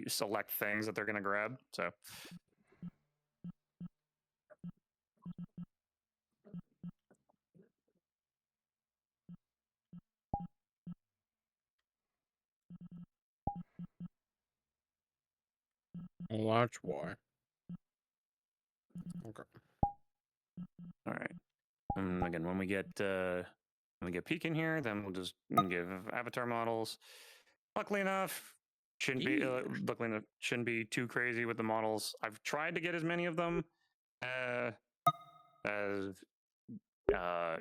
select things that they're going to grab. So Well, that's why. Okay. all right. And again, when we get Peak in here, then we'll just give avatar models. Luckily enough, shouldn't be too crazy with the models. I've tried to get as many of them as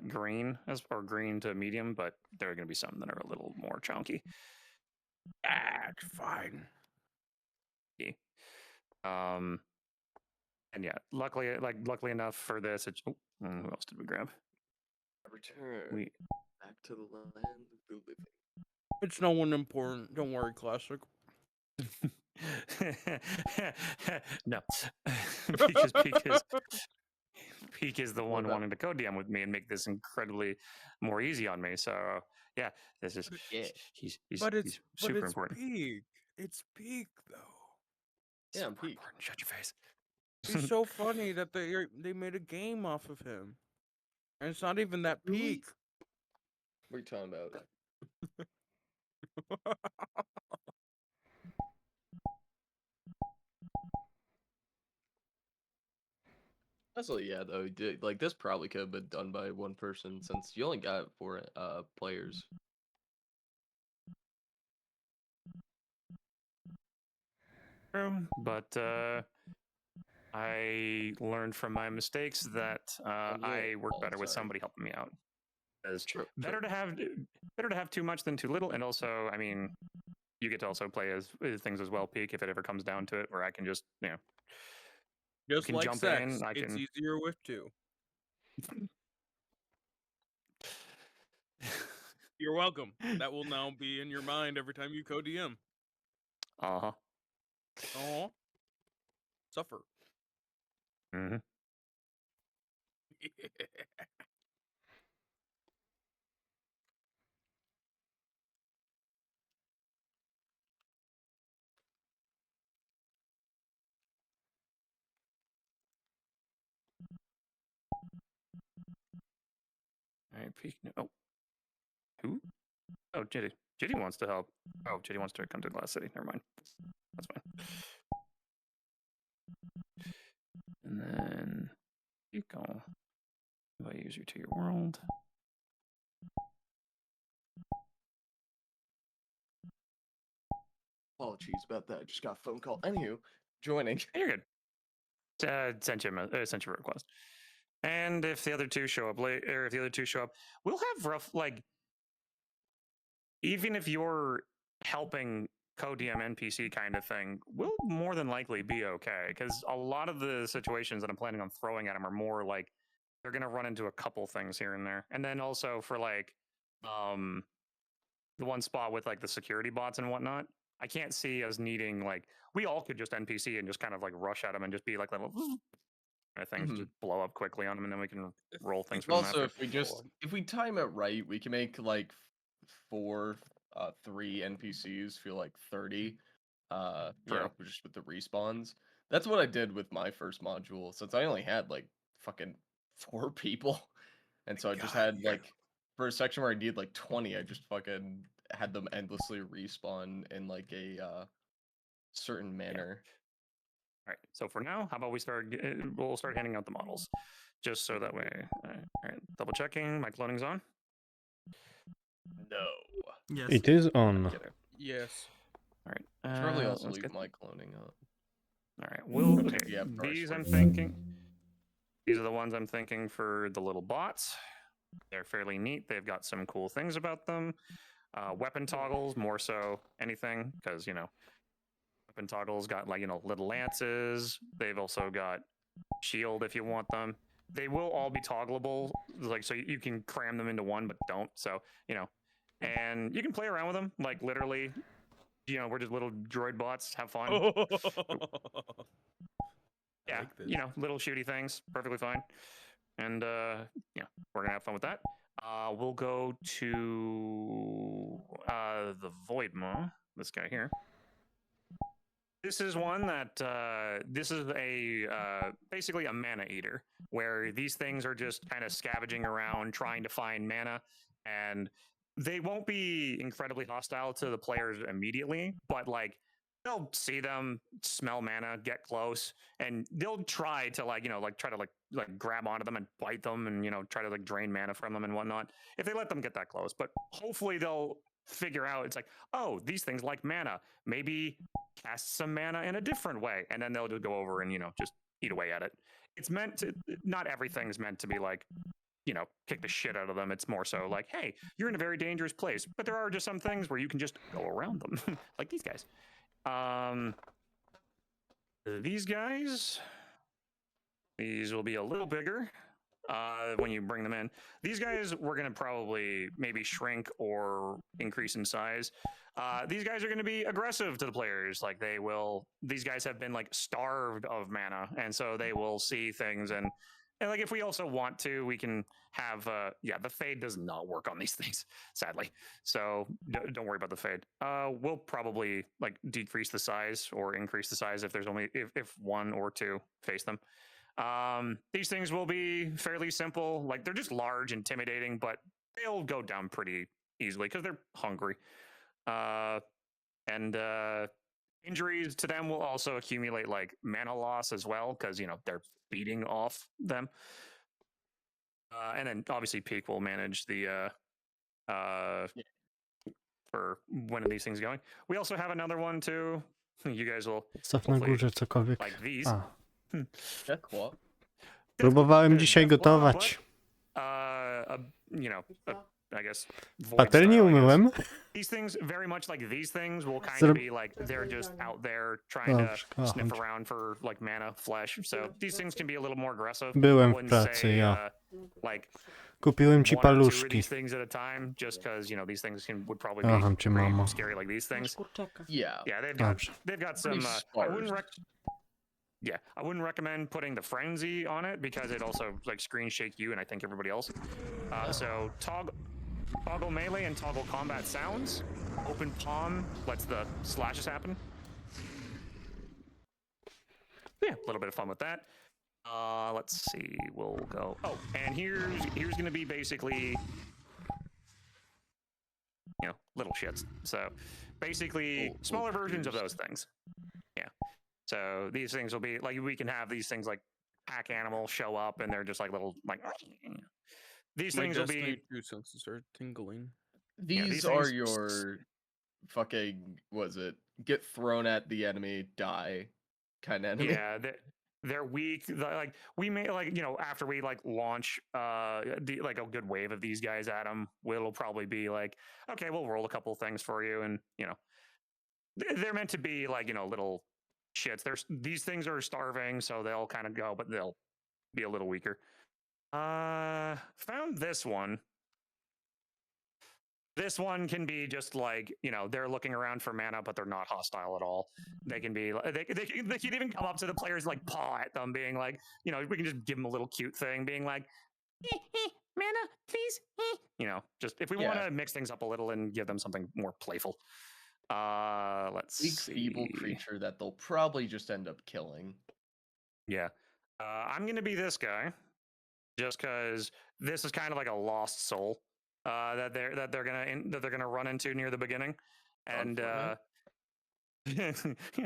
green or green to medium, but there are going to be some that are a little more chunky. That's fine. And yeah, luckily enough for this, it's. Who else did we grab? Return back to the land of the living. It's no one important. Don't worry, Classic. No, Peak is the one wanting to co-DM with me and make this incredibly more easy on me. So yeah, this is he's super important. Peak. It's Peak though. Yeah, Peak. Important. Shut your face. It's so funny that they made a game off of him, and it's not even that Peak. What are you talking about? Also, yeah, though, like this probably could have been done by one person since you only got 4 players. But I learned from my mistakes that I work better with somebody helping me out. It's better to have too much than too little, and also, I mean, you get to also play as things as well, Peak, if it ever comes down to it, where I can just just like jump sex, in. it's easier with 2. You're welcome. That will now be in your mind every time you co-DM. Suffer. Mm-hmm. All right, Peak. Oh, who? Oh, Jitty. Jitty wants to help. Oh, Jitty wants to come to Glass City. Never mind. That's fine. And then you go. Invite user to your world. Apologies about that. I just got a phone call. Anywho, joining. You're good. Sent you a request. And if the other 2 show up late, or if the other 2 show up, we'll have rough, like, even if you're helping co-DM NPC kind of thing, we'll more than likely be okay. Because a lot of the situations that I'm planning on throwing at them are more like they're going to run into a couple things here and there. And then also for like the one spot with like the security bots and whatnot, I can't see us needing like, we all could just NPC and just kind of like rush at them and just be like little things just blow up quickly on them, and then we can roll things from Also, if we time it right, we can make like 3 NPCs feel like 30. Just with the respawns. That's what I did with my first module, since I only had like fucking 4 people. And so I just had like, for a section where I needed like 20, I just fucking had them endlessly respawn in like a certain manner. All right. So for now, how about we'll start handing out the models, just so that way. All right. Double checking. My cloning's on. No. Yes. It is on. Yes. All right. Should probably also leave my cloning up. All right. Okay. These I'm thinking. These are the ones I'm thinking for the little bots. They're fairly neat. They've got some cool things about them. Weapon toggles, more so anything, because weapon toggles got like little lances. They've also got shield if you want them. They will all be toggleable, like so you can cram them into one, but don't. So and you can play around with them, like literally. We're just little droid bots. Have fun. Yeah, like little shooty things, perfectly fine. And we're gonna have fun with that. We'll go to the Void Maw, this guy here. This is one that this is a basically a mana eater, where these things are just kind of scavenging around trying to find mana, and they won't be incredibly hostile to the players immediately, but like they'll see them, smell mana, get close, and they'll try to try to grab onto them and bite them, and try to like drain mana from them and whatnot if they let them get that close. But hopefully they'll figure out it's like, oh, these things like mana, maybe cast some mana in a different way, and then they'll just go over and just eat away at it. It's meant to, not everything's meant to be like kick the shit out of them. It's more so like, hey, you're in a very dangerous place, but there are just some things where you can just go around them, like these guys. These guys, these will be a little bigger when you bring them in. These guys, we're going to probably maybe shrink or increase in size. These guys are going to be aggressive to the players. Like these guys have been like starved of mana, and so they will see things and like if we also want to, we can have the fade does not work on these things, sadly. So don't worry about the fade. We'll probably like decrease the size or increase the size if there's only if one or two face them. These things will be fairly simple. Like they're just large, intimidating, but they'll go down pretty easily because they're hungry. Injuries to them will also accumulate like mana loss as well because they're feeding off them. And then obviously Peak will manage the for when are these things going. We also have another one too. You guys will Staw na górze cokolwiek. like these. A. Check what? Próbowałem dzisiaj gotować. I guess Patelnię umyłem. These things, very much like these things, will kind of be like they're just out there trying to sniff around for like mana, flesh. So these things can be a little more aggressive. Byłem w pracy, ja. Like kupiłem ci one or two of paluszki. these things at a time, just because these things would probably be pretty scary like these things. Yeah. Yeah, they've got some. I wouldn't recommend putting the frenzy on it because it also like screen shake you and I think everybody else. So toggle melee and toggle combat sounds. Open palm lets the slashes happen. Yeah, a little bit of fun with that. Let's see. We'll go. Oh, and here's gonna be basically little shits. So basically smaller versions of those things. Yeah. So these things will be like we can have these things like pack animals show up and they're just like little like these things will be. Two senses are tingling. These are your fucking get thrown at the enemy, die kind of enemy. Yeah, they're weak. Like we may after we like launch like a good wave of these guys at them, it'll probably be like, okay, we'll roll a couple things for you, and they're meant to be like little shits. These things are starving, so they'll kind of go, but they'll be a little weaker. Found this one. This one can be just like they're looking around for mana, but they're not hostile at all. They can be they can even come up to the players like paw at them, being like we can just give them a little cute thing, being like mana, please. Just if we want to mix things up a little and give them something more playful. Let's see. Feeble creature that they'll probably just end up killing. Yeah. I'm gonna be this guy, just because this is kind of like a lost soul that they're gonna run into near the beginning, and yeah,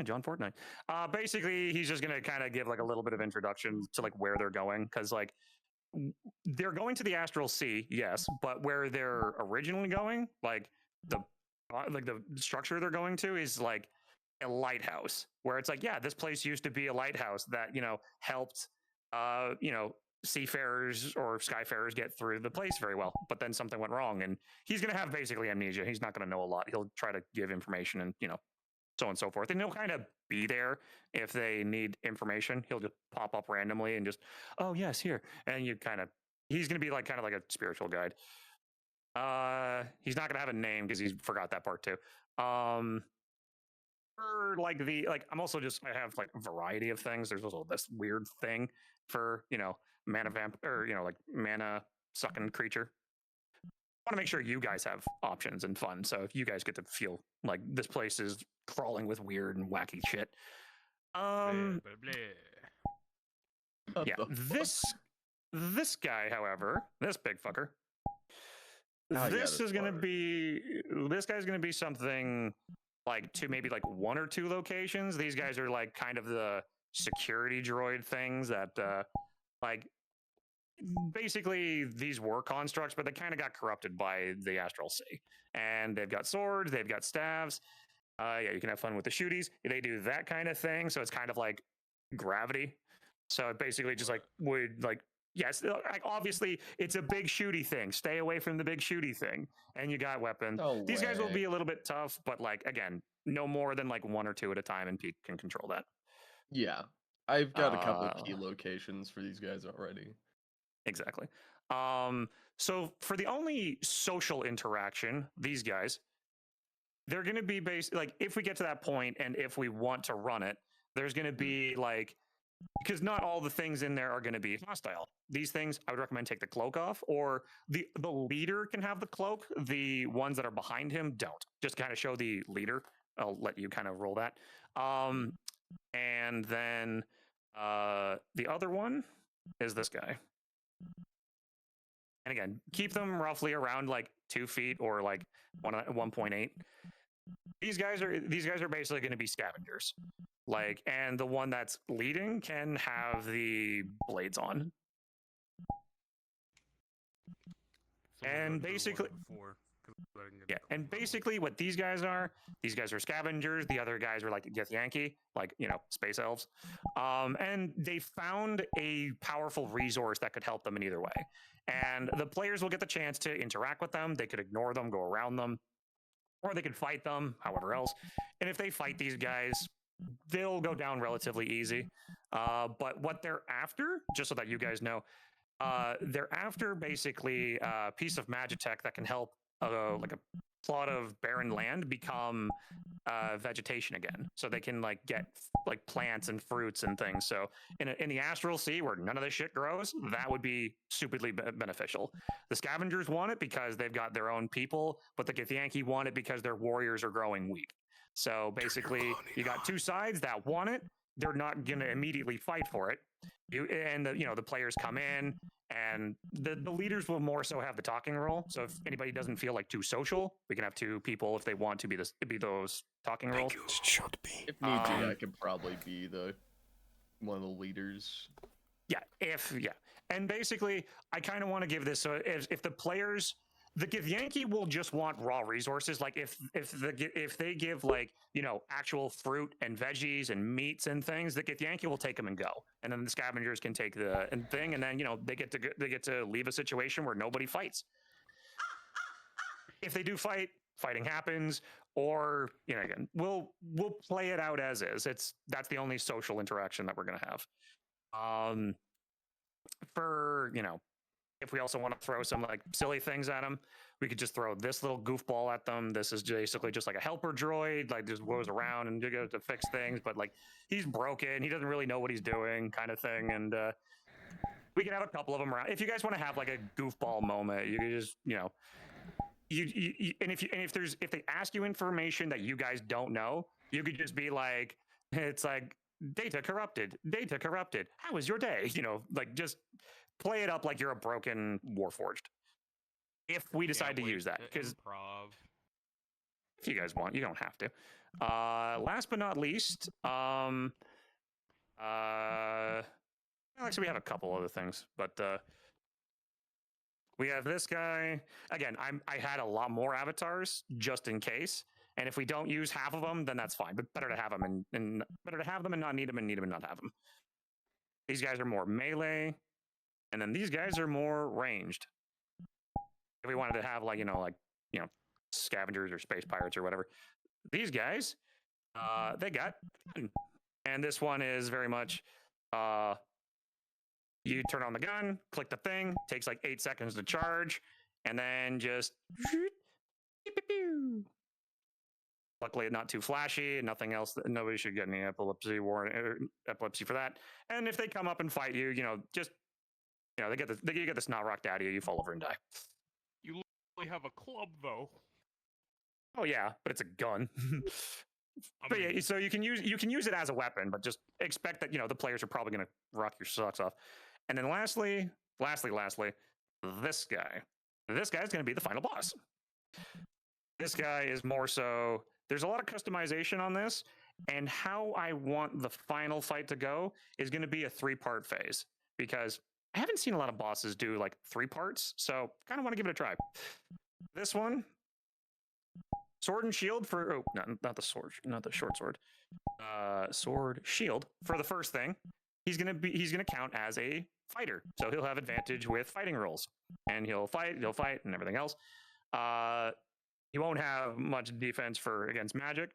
John Fortnite. Basically, he's just gonna kind of give like a little bit of introduction to like where they're going, because like they're going to the Astral Sea, yes, but where they're originally going, like the structure they're going to is like a lighthouse, where it's like, yeah, this place used to be a lighthouse that helped seafarers or skyfarers get through the place very well, but then something went wrong, and he's going to have basically amnesia. He's not going to know a lot. He'll try to give information and so on and so forth, and he'll kind of be there if they need information. He'll just pop up randomly and just, oh yes, here, and he's going to be like kind of like a spiritual guide. He's not gonna have a name because he forgot that part too. For I'm also I have like a variety of things. There's also this weird thing for mana vamp or like mana sucking creature. want to make sure you guys have options and fun. So if you guys get to feel like this place is crawling with weird and wacky shit. Blah, blah, blah. What Yeah, the fuck? this guy, however, this big fucker, Oh, yeah, this the is gonna flower. be this guy's gonna be something like to maybe like 1 or 2 locations. These guys are like kind of the security droid things that like basically these were constructs, but they kind of got corrupted by the Astral Sea. And they've got swords, they've got staves. Yeah, you can have fun with the shooties. They do that kind of thing. So it's kind of like gravity. So it basically just like would like yes, like obviously it's a big shooty thing. Stay away from the big shooty thing. And you got weapons. No These guys will way. be a little bit tough, but like again, no more than like 1 or 2 at a time, and Pete can control that. Yeah, I've got a couple of key locations for these guys already. Exactly. So for the only social interaction, these guys, they're going to be based like if we get to that point and if we want to run it, there's going to be like because not all the things in there are going to be hostile. These things, I would recommend take the cloak off, or the leader can have the cloak. The ones that are behind him don't. Just kind of show the leader. I'll let you kind of roll that. And then the other one is this guy. And again, keep them roughly around like 2 feet or like 1.8. These guys are basically going to be scavengers. Like, and the one that's leading can have the blades on. And basically, yeah, and basically what these guys are scavengers. The other guys are like Githyanki, like, you know, space elves. And they found a powerful resource that could help them in either way. And the players will get the chance to interact with them. They could ignore them, go around them, or they could fight them, however else. And if they fight these guys, they'll go down relatively easy. But what they're after, just so that you guys know, they're after basically a piece of magitech that can help like a plot of barren land become vegetation again, so they can like get like plants and fruits and things. So in the Astral Sea where none of this shit grows, that would be stupidly beneficial. The scavengers want it because they've got their own people, but the Githyanki want it because their warriors are growing weak. So basically, you got 2 sides that want it. They're not going to immediately fight for it. The players come in, and the leaders will more so have the talking role. So if anybody doesn't feel like too social, we can have 2 people if they want to be those talking roles. Should be. If need be, I could probably be one of the leaders. Yeah, and basically, I kind of want to give this so if the players. The Githyanki will just want raw resources. Like if they give like, you know, actual fruit and veggies and meats and things, the Githyanki will take them and go, and then the scavengers can take the thing, and then, you know, they get to leave a situation where nobody fights. If they do fight, fighting happens, or, you know, again, we'll play it out as is. That's the only social interaction that we're gonna have. For, you know, if we also want to throw some like silly things at them, we could just throw this little goofball at them. This is basically just like a helper droid, like just goes around and you to fix things, but like he's broken, he doesn't really know what he's doing, kind of thing. And we can have a couple of them around. If you guys want to have like a goofball moment, you can just, you know, if they ask you information that you guys don't know, you could just be like, it's like data corrupted. How was your day? You know, like just play it up like you're a broken Warforged. If we decide to use that, because if you guys want, you don't have to. Last but not least, actually we have a couple other things, but we have this guy. Again, I had a lot more avatars just in case, and if we don't use half of them, then that's fine. But better to have them and better to have them and not need them, and need them and not have them. These guys are more melee. And then these guys are more ranged. If we wanted to have like, you know, scavengers or space pirates or whatever. These guys, they got, and this one is very much, you turn on the gun, click the thing, takes like 8 seconds to charge, and then just, luckily not too flashy, nothing else, nobody should get any epilepsy for that. And if they come up and fight you, you know, just, you know, you get the snot rocked out of you, you fall over and die. You look only have a club though. Oh yeah, but it's a gun. But yeah, so you can use it as a weapon, but just expect that the players are probably going to rock your socks off. And then lastly, this guy. This guy's going to be the final boss. This guy is more so. There's a lot of customization on this, and how I want the final fight to go is going to be a 3-part phase because I haven't seen a lot of bosses do like 3 parts, so kind of want to give it a try. This one. Sword and shield for not the sword, not the short sword. Sword shield for the first thing. He's gonna count as a fighter, so he'll have advantage with fighting rolls, and he'll fight, and everything else. He won't have much defense against magic.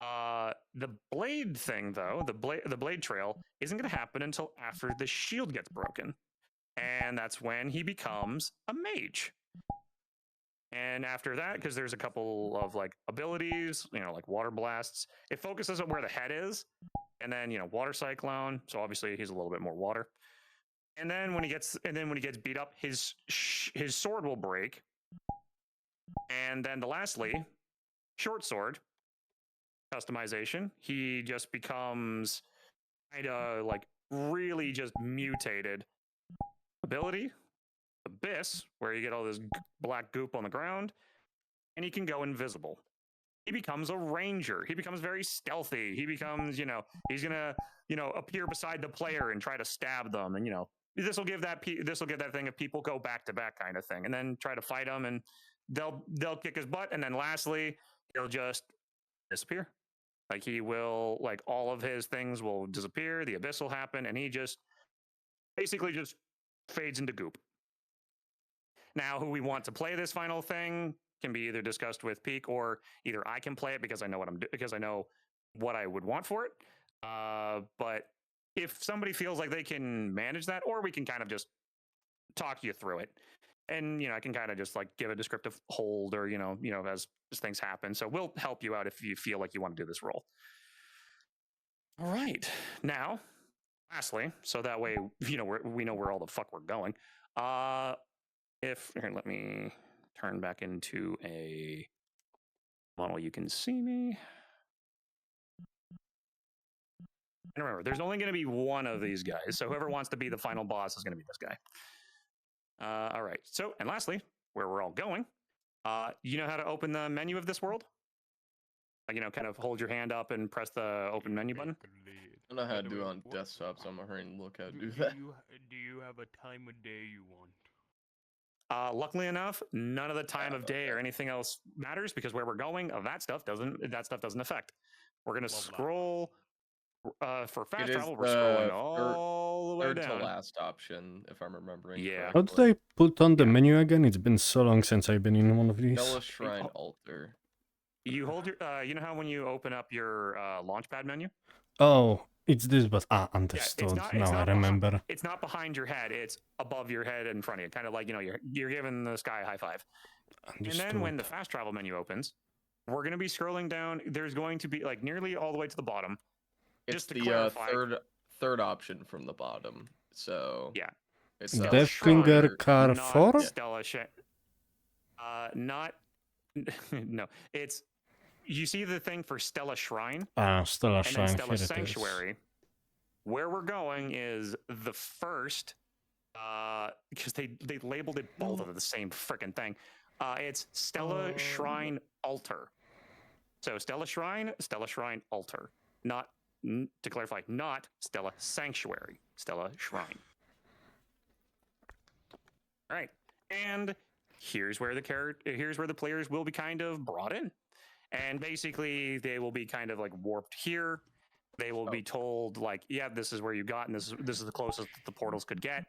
The blade thing though, the blade trail isn't gonna happen until after the shield gets broken, and that's when he becomes a mage. And after that, because there's a couple of like abilities, like water blasts, it focuses on where the head is, and then water cyclone. So obviously he's a little bit more water. And then when he gets beat up, his sword will break. And then lastly, short sword customization. He just becomes kind of like really just mutated ability. Abyss, where you get all this black goop on the ground, and he can go invisible. He becomes a ranger. He becomes very stealthy. He becomes, he's gonna, appear beside the player and try to stab them, and this will give that thing of people go back to back kind of thing, and then try to fight him, and they'll kick his butt, and then lastly, he'll just disappear. Like he will, like all of his things will disappear. The abyss will happen, and he just basically just fades into goop. Now, who we want to play this final thing can be either discussed with Peak, or either I can play it because I know what I would want for it. But if somebody feels like they can manage that, or we can kind of just talk you through it, and I can kind of just like give a descriptive hold, or as things happen. So we'll help you out if you feel like you want to do this role. All right. Now, lastly, so that way we know where all the fuck we're going. Here, let me turn back into a model. You can see me. And remember, there's only going to be one of these guys. So whoever wants to be the final boss is going to be this guy. All right. So, and lastly, where we're all going, you know how to open the menu of this world? Like, kind of hold your hand up and press the open menu button. I don't know how to do it on desktop, so I'm gonna hurry and look how to do that. Do you have a time of day you want? Luckily enough, none of the time of day or anything else matters, because where we're going, that stuff doesn't affect. We're gonna scroll for fast travel. We're scrolling all the way third down. to last option, if I'm remembering. Yeah. How did I put on the menu again? It's been so long since I've been in one of these. Stella Shrine Altar. You hold your, you know how when you open up your launchpad menu? Oh, it's this, but understood. Now I remember. It's not behind your head. It's above your head in front of you. Kind of like, you're giving the sky a high five. Understood. And then when the fast travel menu opens, we're going to be scrolling down. There's going to be like nearly all the way to the bottom. It's just to the clarify, third option from the bottom. So yeah, it's Deathbringer Carrefour. Not Stella not no. It's, you see the thing for Stella Shrine? Stella and Shrine. then Stella Sanctuary. Where we're going is the first, because they labeled it both of the same freaking thing. It's Stella Shrine Altar. So Stella Shrine Altar. Not, to clarify, not Stella Sanctuary. Stella Shrine. All right, and here's where the players will be kind of brought in. And basically, they will be kind of like warped here. They will be told, like, yeah, this is where you got, and this is the closest the portals could get.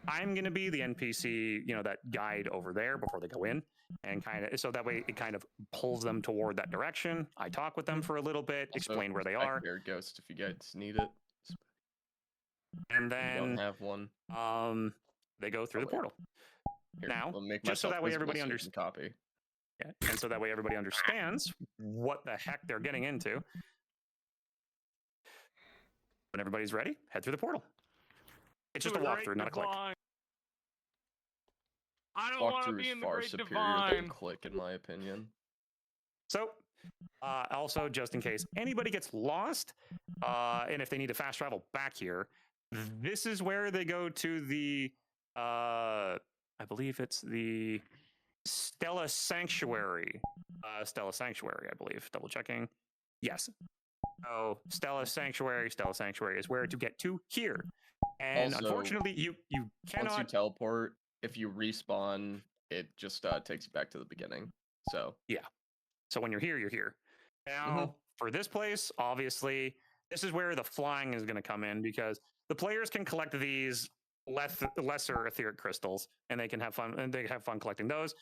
I'm going to be the NPC, that guide over there before they go in. And kind of, so that way it kind of pulls them toward that direction. I talk with them for a little bit, explain where they are. Here, Ghost, if you guys need it. And then don't have one. They go through the portal. Here, now, make just so that way everybody understands. Copy. Yeah, and so that way everybody understands what the heck they're getting into. When everybody's ready, head through the portal. It's just a walkthrough, not a click. I don't want to Walkthrough be is in the far Great superior than Divine. Click, in my opinion. So, also, just in case anybody gets lost, and if they need to fast travel back here, this is where they go to the, I believe it's the Stella Sanctuary. Stella Sanctuary, I believe. Double checking. Yes. So, Stella Sanctuary is where to get to here. And Also, unfortunately, you cannot. Once you teleport, if you respawn, it just takes you back to the beginning. So Yeah. So when you're here, you're here. Now, for this place, obviously, this is where the flying is going to come in because the players can collect these lesser etheric crystals, and they can have fun. And they have fun collecting those.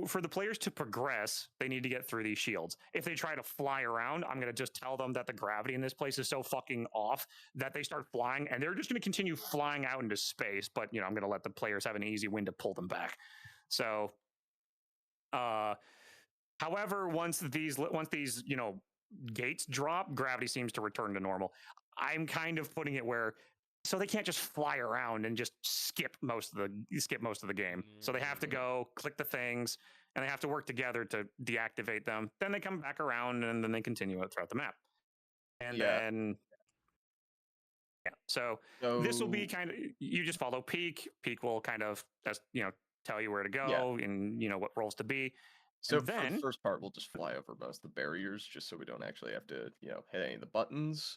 For the players to progress, they need to get through these shields. If they try to fly around, I'm going to just tell them that the gravity in this place is so fucking off that they start flying, and they're just going to continue flying out into space. But I'm going to let the players have an easy win to pull them back. So, however, once these gates drop, gravity seems to return to normal. I'm kind of putting it where so they can't just fly around and just skip most of the game. So they have to go click the things, and they have to work together to deactivate them. Then they come back around, and then they continue it throughout the map. And then so this will be kind of, you just follow Peak. Peak will kind of tell you where to go and what roles to be. So and for then the first part, we'll just fly over most of the barriers, just so we don't actually have to, hit any of the buttons.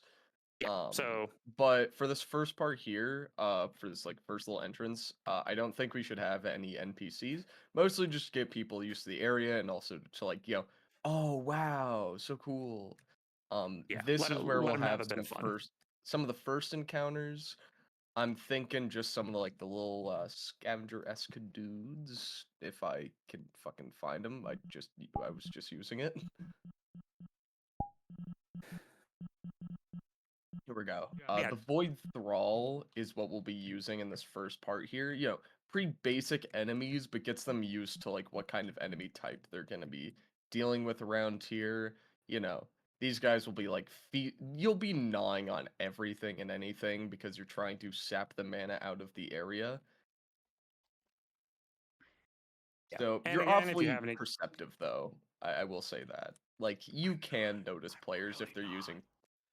But for this first part here, for this first little entrance, I don't think we should have any NPCs. Mostly just get people used to the area and also to oh wow, so cool. This is where we'll have some of the first encounters. I'm thinking just some of the little scavenger-esque dudes, if I can fucking find them. I was just using it. Here we go. The Void Thrall is what we'll be using in this first part here. Pretty basic enemies, but gets them used to what kind of enemy type they're gonna be dealing with around here. These guys will be you'll be gnawing on everything and anything because you're trying to sap the mana out of the area. So you're awfully perceptive, though. I will say that. You can notice players if they're using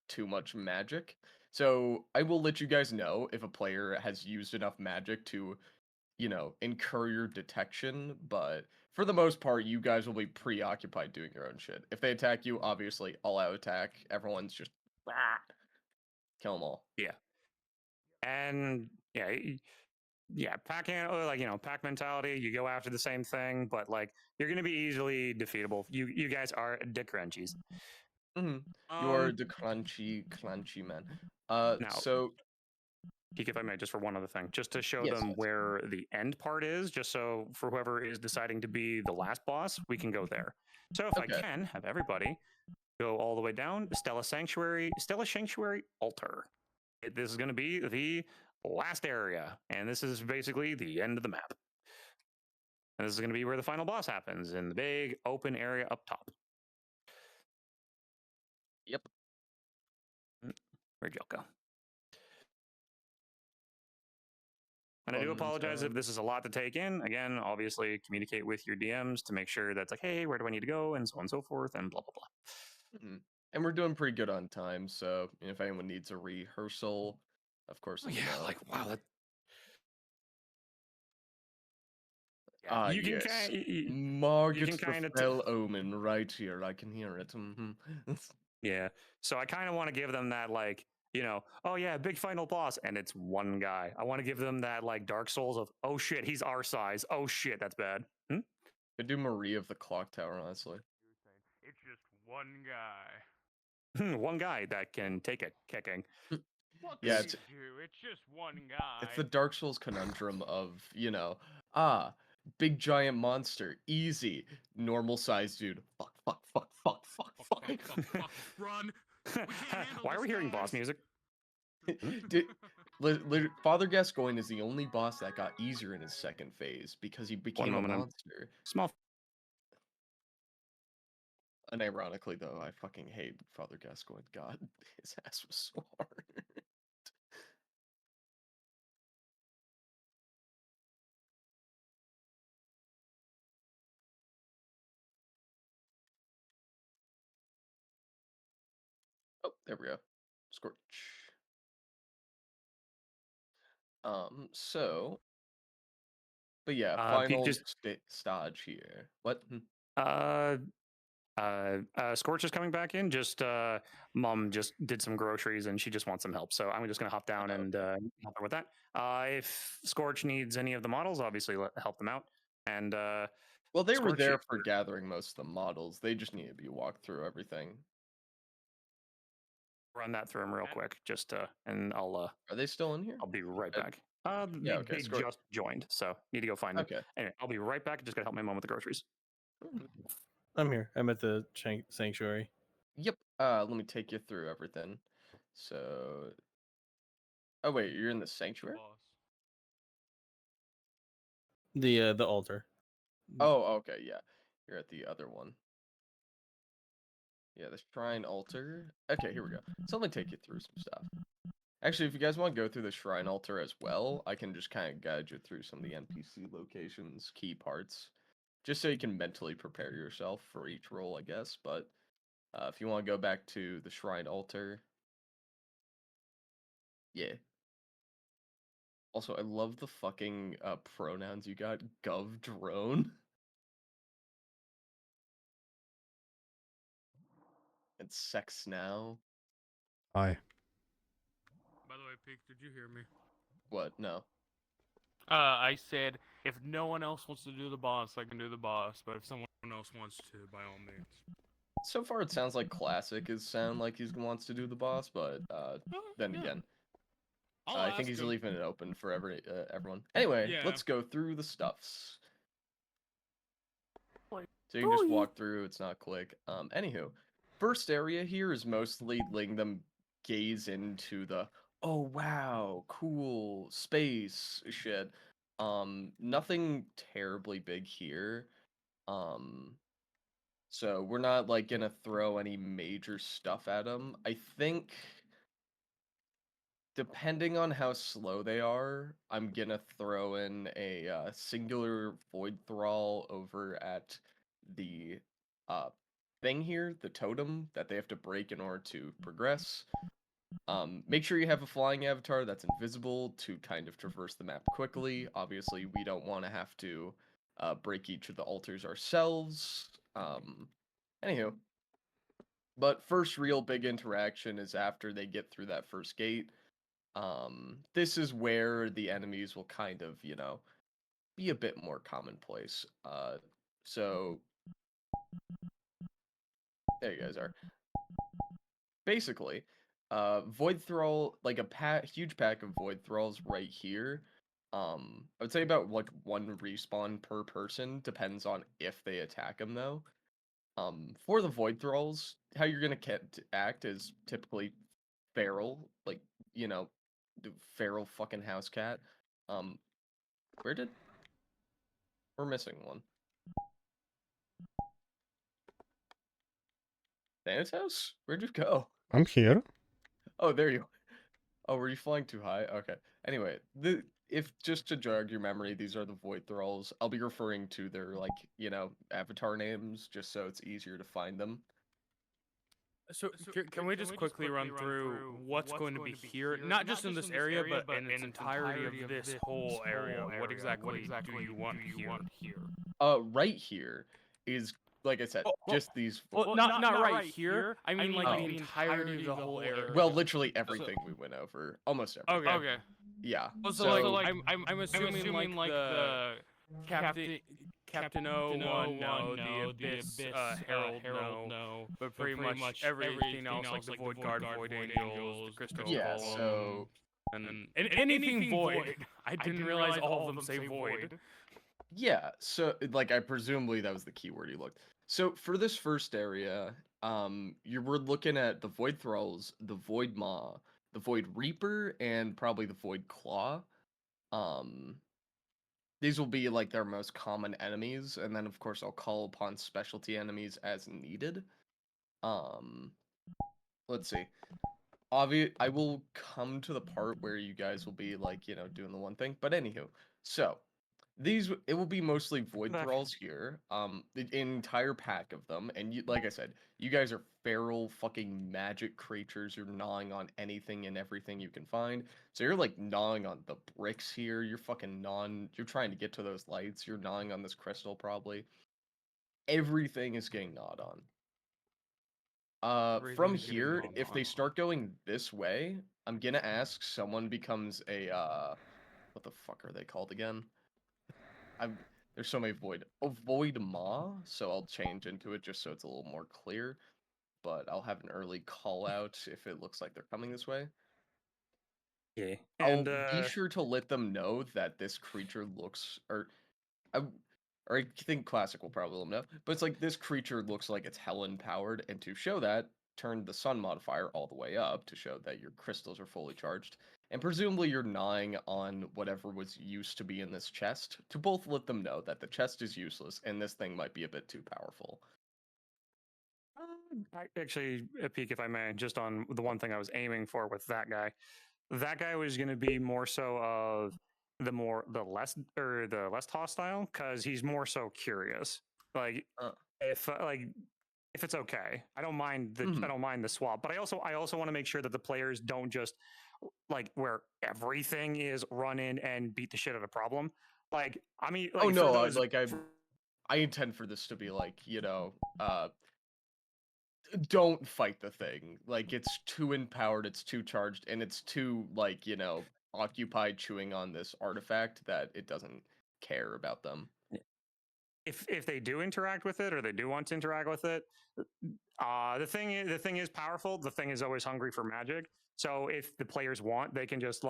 too much magic. So I will let you guys know if a player has used enough magic to, incur your detection. But for the most part, you guys will be preoccupied doing your own shit. If they attack you, obviously, all-out attack. Everyone's just kill them all. Yeah. And pack pack mentality. You go after the same thing, but you're gonna be easily defeatable. You guys are dick crunchies. You are the crunchy man. So Peek, if I may, just for one other thing, just to show them where the end part is, just so for whoever is deciding to be the last boss, we can go there. So if I can have everybody go all the way down, Stella Sanctuary Altar. This is going to be the last area, and this is basically the end of the map. And this is going to be where the final boss happens, in the big open area up top. Yep. Where'd y'all go? And I do apologize if this is a lot to take in. Again, obviously communicate with your DMs to make sure that's hey, where do I need to go, and so on and so forth, and blah, blah, blah. And we're doing pretty good on time, so if anyone needs a rehearsal, of course. Wow. You can Margaret the Fell Omen right here. I can hear it. Yeah. So I kind of want to give them that oh yeah, big final boss, and it's one guy. I want to give them that Dark Souls of, oh shit, he's our size. Oh shit, that's bad. Could do Marie of the Clock Tower, honestly. It's just one guy. One guy that can take a kicking. It's just one guy. It's the Dark Souls conundrum of, big giant monster, easy, normal sized dude. Fuck. Run. Why are we hearing boss music? Father Gascoigne is the only boss that got easier in his second phase because he became a monster. Small. And ironically, though, I fucking hate Father Gascoigne. God, his ass was so hard. There we go. Scorch. So, but yeah, Pete final just stage here. What? Scorch is coming back in. Just mom just did some groceries and she just wants some help. So I'm just gonna hop down and help her with that. If Scorch needs any of the models, obviously help them out. And well, they were Scorch there is- for gathering most of the models. They just need to be walked through everything. run that through them real quick, just and Are they still in here? I'll be right Uh, back. yeah, okay, They Scorch. just joined, so need to go find them. Okay. Anyway, I'll be right back. Just gotta help my mom with the groceries. I'm here. I'm at the sanctuary. Yep. Let me take you through everything. So, oh wait, you're in the sanctuary? The altar. Oh, okay, yeah. You're at the other one. Yeah, the shrine altar. Okay, here we go. So let me take you through some stuff. Actually, if you guys want to go through the shrine altar as well, I can just kind of guide you through some of the NPC locations, key parts, just so you can mentally prepare yourself for each role, I guess. But if you want to go back to the shrine altar, yeah. Also, I love the fucking pronouns you got. Gov drone. And sex now. Hi. By the way, Peak, did you hear me? What? No. I said if no one else wants to do the boss, I can do the boss. But if someone else wants to, by all means. So far, it sounds like Classic is sound like he wants to do the boss, but then yeah. again, I'll I think ask he's him. leaving it open for everyone. Anyway, Yeah. let's go through the stuffs. Like, So you can just walk through. It's not quick. Anywho, first area here is mostly letting them gaze into the oh wow, cool space shit. Nothing terribly big here. So we're not like gonna throw any major stuff at them. I think depending on how slow they are, I'm gonna throw in a singular void thrall over at the thing here, the totem that they have to break in order to progress. Make sure you have a flying avatar that's invisible to kind of traverse the map quickly. Obviously, we don't want to have to break each of the altars ourselves. Anywho, but first real big interaction is after they get through that first gate. This is where the enemies will kind of, you know, be a bit more commonplace. So there you guys are. Basically, Void Thrall, like a huge pack of Void Thralls right here. I would say about like one respawn per person, depends on if they attack them though. For the Void Thralls, how you're gonna act is typically feral, like, you know, the feral fucking house cat. We're missing one. Thanatos? Where'd you go? I'm here. Oh, there you are. Oh, were you flying too high? Okay. Anyway, if just to jog your memory, these are the Void Thralls. I'll be referring to their, like, you know, avatar names just so it's easier to find them. So, can we just quickly run through what's going to be here? Not just in this area, but in its entirety of this whole area. What exactly do you want here? Right here is, like I said, just these. Well, not right here. I mean, like the entirety of the whole area. Well, literally everything we went over, almost everything. Okay. Yeah. So like, I'm assuming like the Captain O one, no, the Abyss, Herald, no, but pretty much everything else, like the Void Guard, Void Angels, the Crystal Yeah. Golem, So and anything Void. I didn't realize all of them say Void. yeah. So like, I presumably that was the keyword you looked. So for this first area, we're looking at the Void Thralls, the Void Maw, the Void Reaper, and probably the Void Claw. These will be like their most common enemies, and then of course I'll call upon specialty enemies as needed. Let's see. I will come to the part where you guys will be like, you know, doing the one thing. But anywho, so it will be mostly void Back. thralls here. An entire pack of them, and like I said, you guys are feral fucking magic creatures. You're gnawing on anything and everything you can find. So you're like gnawing on the bricks here. You're fucking gnawing. You're trying to get to those lights. You're gnawing on this crystal probably. Everything is getting gnawed on. From Everything's getting here, gnawed if they on. start going this way, I'm gonna ask someone becomes a what the fuck are they called again? There's so many void maw, so I'll change into it just so it's a little more clear. But I'll have an early call out if it looks like they're coming this way. Yeah. I'll And be sure to let them know that this creature looks, or I think Classic will probably let them know, but it's like this creature looks like it's Helen powered, and to show that, turn the sun modifier all the way up to show that your crystals are fully charged, and presumably you're gnawing on whatever was used to be in this chest, to both let them know that the chest is useless and this thing might be a bit too powerful. actually, a peek, if I may, just on the one thing I was aiming for with that guy. That guy was going to be more so of the less hostile, because he's more so curious. Like if it's okay, I don't mind the swap, but I also want to make sure that the players don't just like where everything is run in and beat the shit out of problem. Like, I mean, like, oh no, those, I intend for this to be like, don't fight the thing. Like, it's too empowered, it's too charged, and it's too, like, occupied chewing on this artifact that it doesn't care about them. If they do interact with it, or they do want to interact with it, the thing is powerful. The thing is always hungry for magic. So if the players want, they can just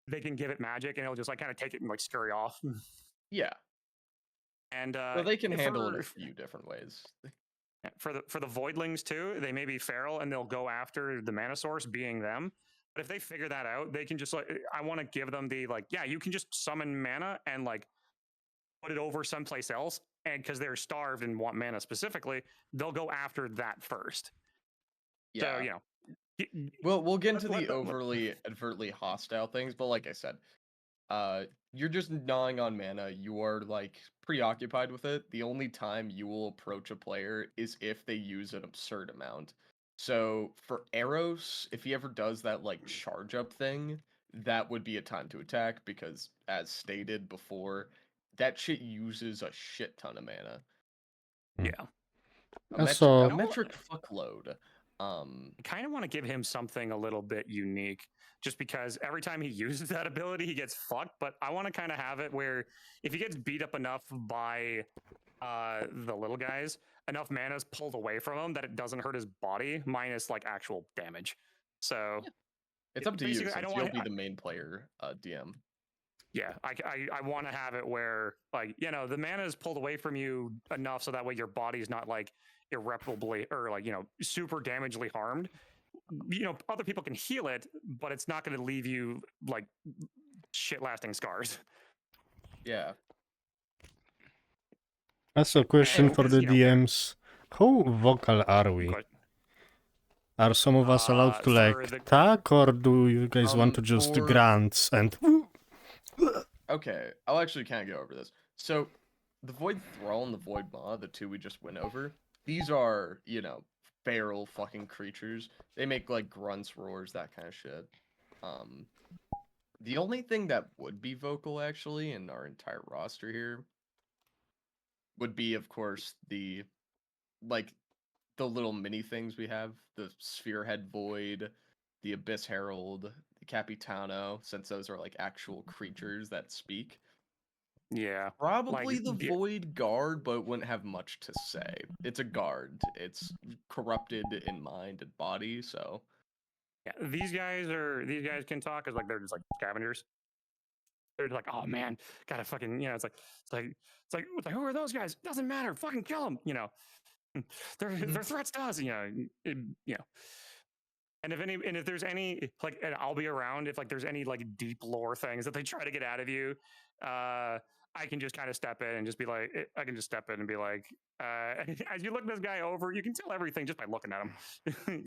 they can give it magic, and it'll just kind of take it and scurry off. Yeah. And so they can handle it a few different ways. For the voidlings too, they may be feral and they'll go after the mana source being them. But if they figure that out, they can just I want to give them the you can just summon mana and put it over someplace else, and because they're starved and want mana specifically, they'll go after that first. Yeah. So we'll get into the overtly hostile things, but like I said, you're just gnawing on mana. You are preoccupied with it. The only time you will approach a player is if they use an absurd amount. So for Eros, if he ever does that charge up thing, that would be a time to attack, because as stated before, that shit uses a shit ton of mana. Yeah. A metric fuckload. I kind of want to give him something a little bit unique, just because every time he uses that ability, he gets fucked. But I want to kind of have it where if he gets beat up enough by the little guys, enough mana is pulled away from him that it doesn't hurt his body, minus actual damage. So it's up to you, since you'll be the main player, DM. Yeah, I want to have it where the mana is pulled away from you enough so that way your body's not irreparably or super damagely harmed. Other people can heal it, but it's not going to leave you shit lasting scars. Yeah. That's a question for the DMs. How vocal are we? Are some of us allowed to talk, or do you guys want to just grunt and? Okay, I'll actually kind of go over this. So, the Void Thrall and the Void Maw, the two we just went over, these are, feral fucking creatures. They make grunts, roars, that kind of shit. The only thing that would be vocal actually in our entire roster here would be, of course, the little mini things we have, the Spherehead Void, the Abyss Herald, the Capitano, since those are actual creatures that speak. Yeah. Probably the Void Guard, but wouldn't have much to say. It's a guard. It's corrupted in mind and body, so. Yeah, these guys can talk as they're just scavengers. They're just oh man, gotta fucking it's like who are those guys? Doesn't matter, fucking kill them. Their threats to us. And if there's any and I'll be around if there's any deep lore things that they try to get out of you. I can just kind of step in and just be I can just step in and be as you look this guy over, you can tell everything just by looking at him.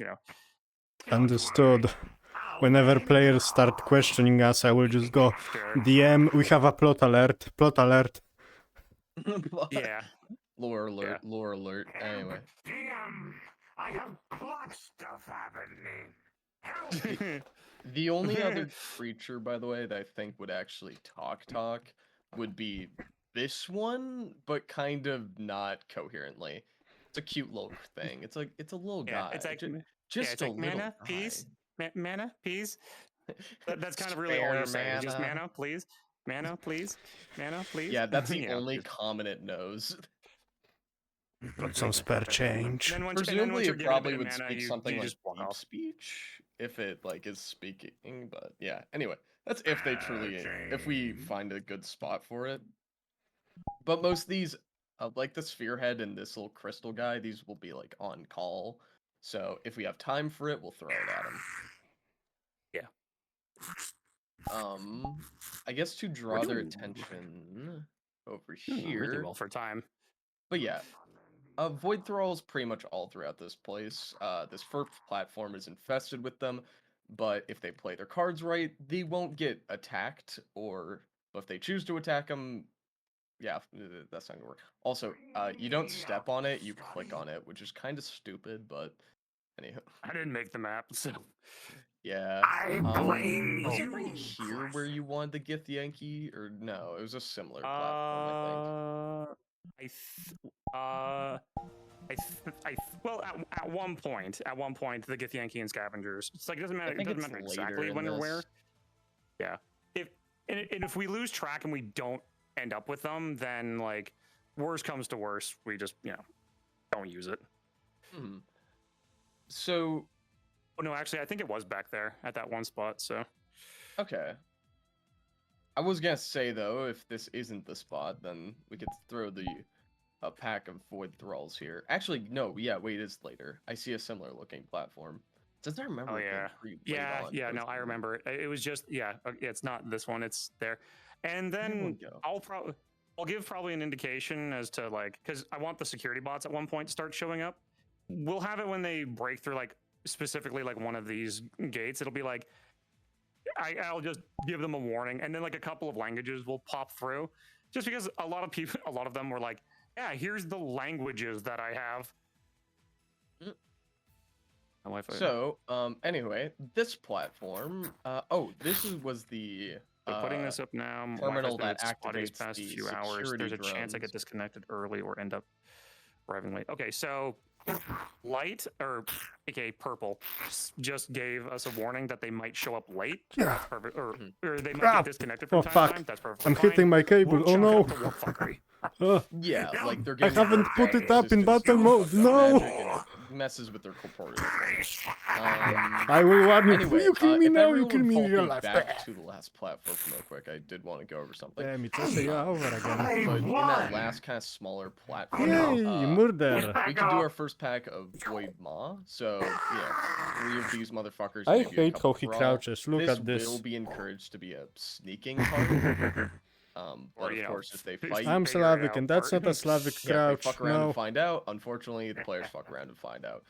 Understood. whenever players start questioning us, I will just go, Sure. DM, we have a plot alert, plot alert. Yeah. Lore alert, lore alert. Anyway. DM, I have plot stuff happening. The only other creature, by the way, that I think would actually talk would be this one, but kind of not coherently. It's a cute little thing. It's a little guy. It's like just a little mana, guy. peace, mana, peace. That's kind of really all you're saying. Just mana, please. Mana, please. Mana, please. Yeah, that's the only comment it knows. Got some spare change. Presumably, it probably would speak something like deep speech if it like is speaking. But yeah, anyway, that's if they truly, if we find a good spot for it. But most of these, like the Spherehead and this little crystal guy, these will be like on call. So if we have time for it, we'll throw it at him. Yeah. I guess to draw their attention over here. Really well for time. But yeah. Void Thralls pretty much all throughout this place. This first platform is infested with them, but if they play their cards right, they won't get attacked, or if they choose to attack them, yeah, that's not gonna work. Also, you don't step on it, you click on it, which is kind of stupid, but anyhow. I didn't make the map, so... Yeah. I blame was it right here where you wanted the Githyanki, or no? It was a similar platform, I think. Well, at one point, the Githyanki and Scavengers. It's like it doesn't matter. It doesn't matter exactly when or where. Yeah. If we lose track and we don't end up with them, then like worst comes to worst, we just don't use it. So. Oh no, actually, I think it was back there at that one spot. So. Okay. I was gonna say though, if this isn't the spot, then we could throw a pack of Void Thralls here. Actually, no. Yeah, wait, it is later. I see a similar looking platform. Does I remember? Oh yeah. No, I remember it. It was just it's not this one. It's there, and then I'll give probably an indication as to like because I want the security bots at one point to start showing up. We'll have it when they break through like specifically like one of these gates. It'll be like I'll just give them a warning, and then like a couple of languages will pop through, just because a lot of them were like, yeah, here's the languages that I have. So, anyway, this platform. This was the. We're putting this up now. Terminal that activates past the few hours. There's a drones. chance I get disconnected early or end up arriving late. Okay, so light or aka purple just gave us a warning that they might show up late. Yeah. Or they might get disconnected from time to time. That's perfect. I'm hitting my cable. Oh no. Yeah, like they're I getting haven't put it up in battle mode. No. Messes with their corporeal. I will warn you. Anyway, You kill me now. You everyone kill me in real follow life. Back to the last platform real quick. I did want to go over something. Damn it! I say you over again. But in that last kind of smaller platform, Yay! Murder. we can do our first pack of Void Maw. So yeah, 3 of these motherfuckers. I maybe a hate couple how he for all. crouches. Look at This this. will be encouraged to be a sneaking card. But of course, if they fight, I'm Slavic, and that's not a Slavic yeah, crouch. they fuck around No. and find out. Unfortunately, the players fuck around and find out.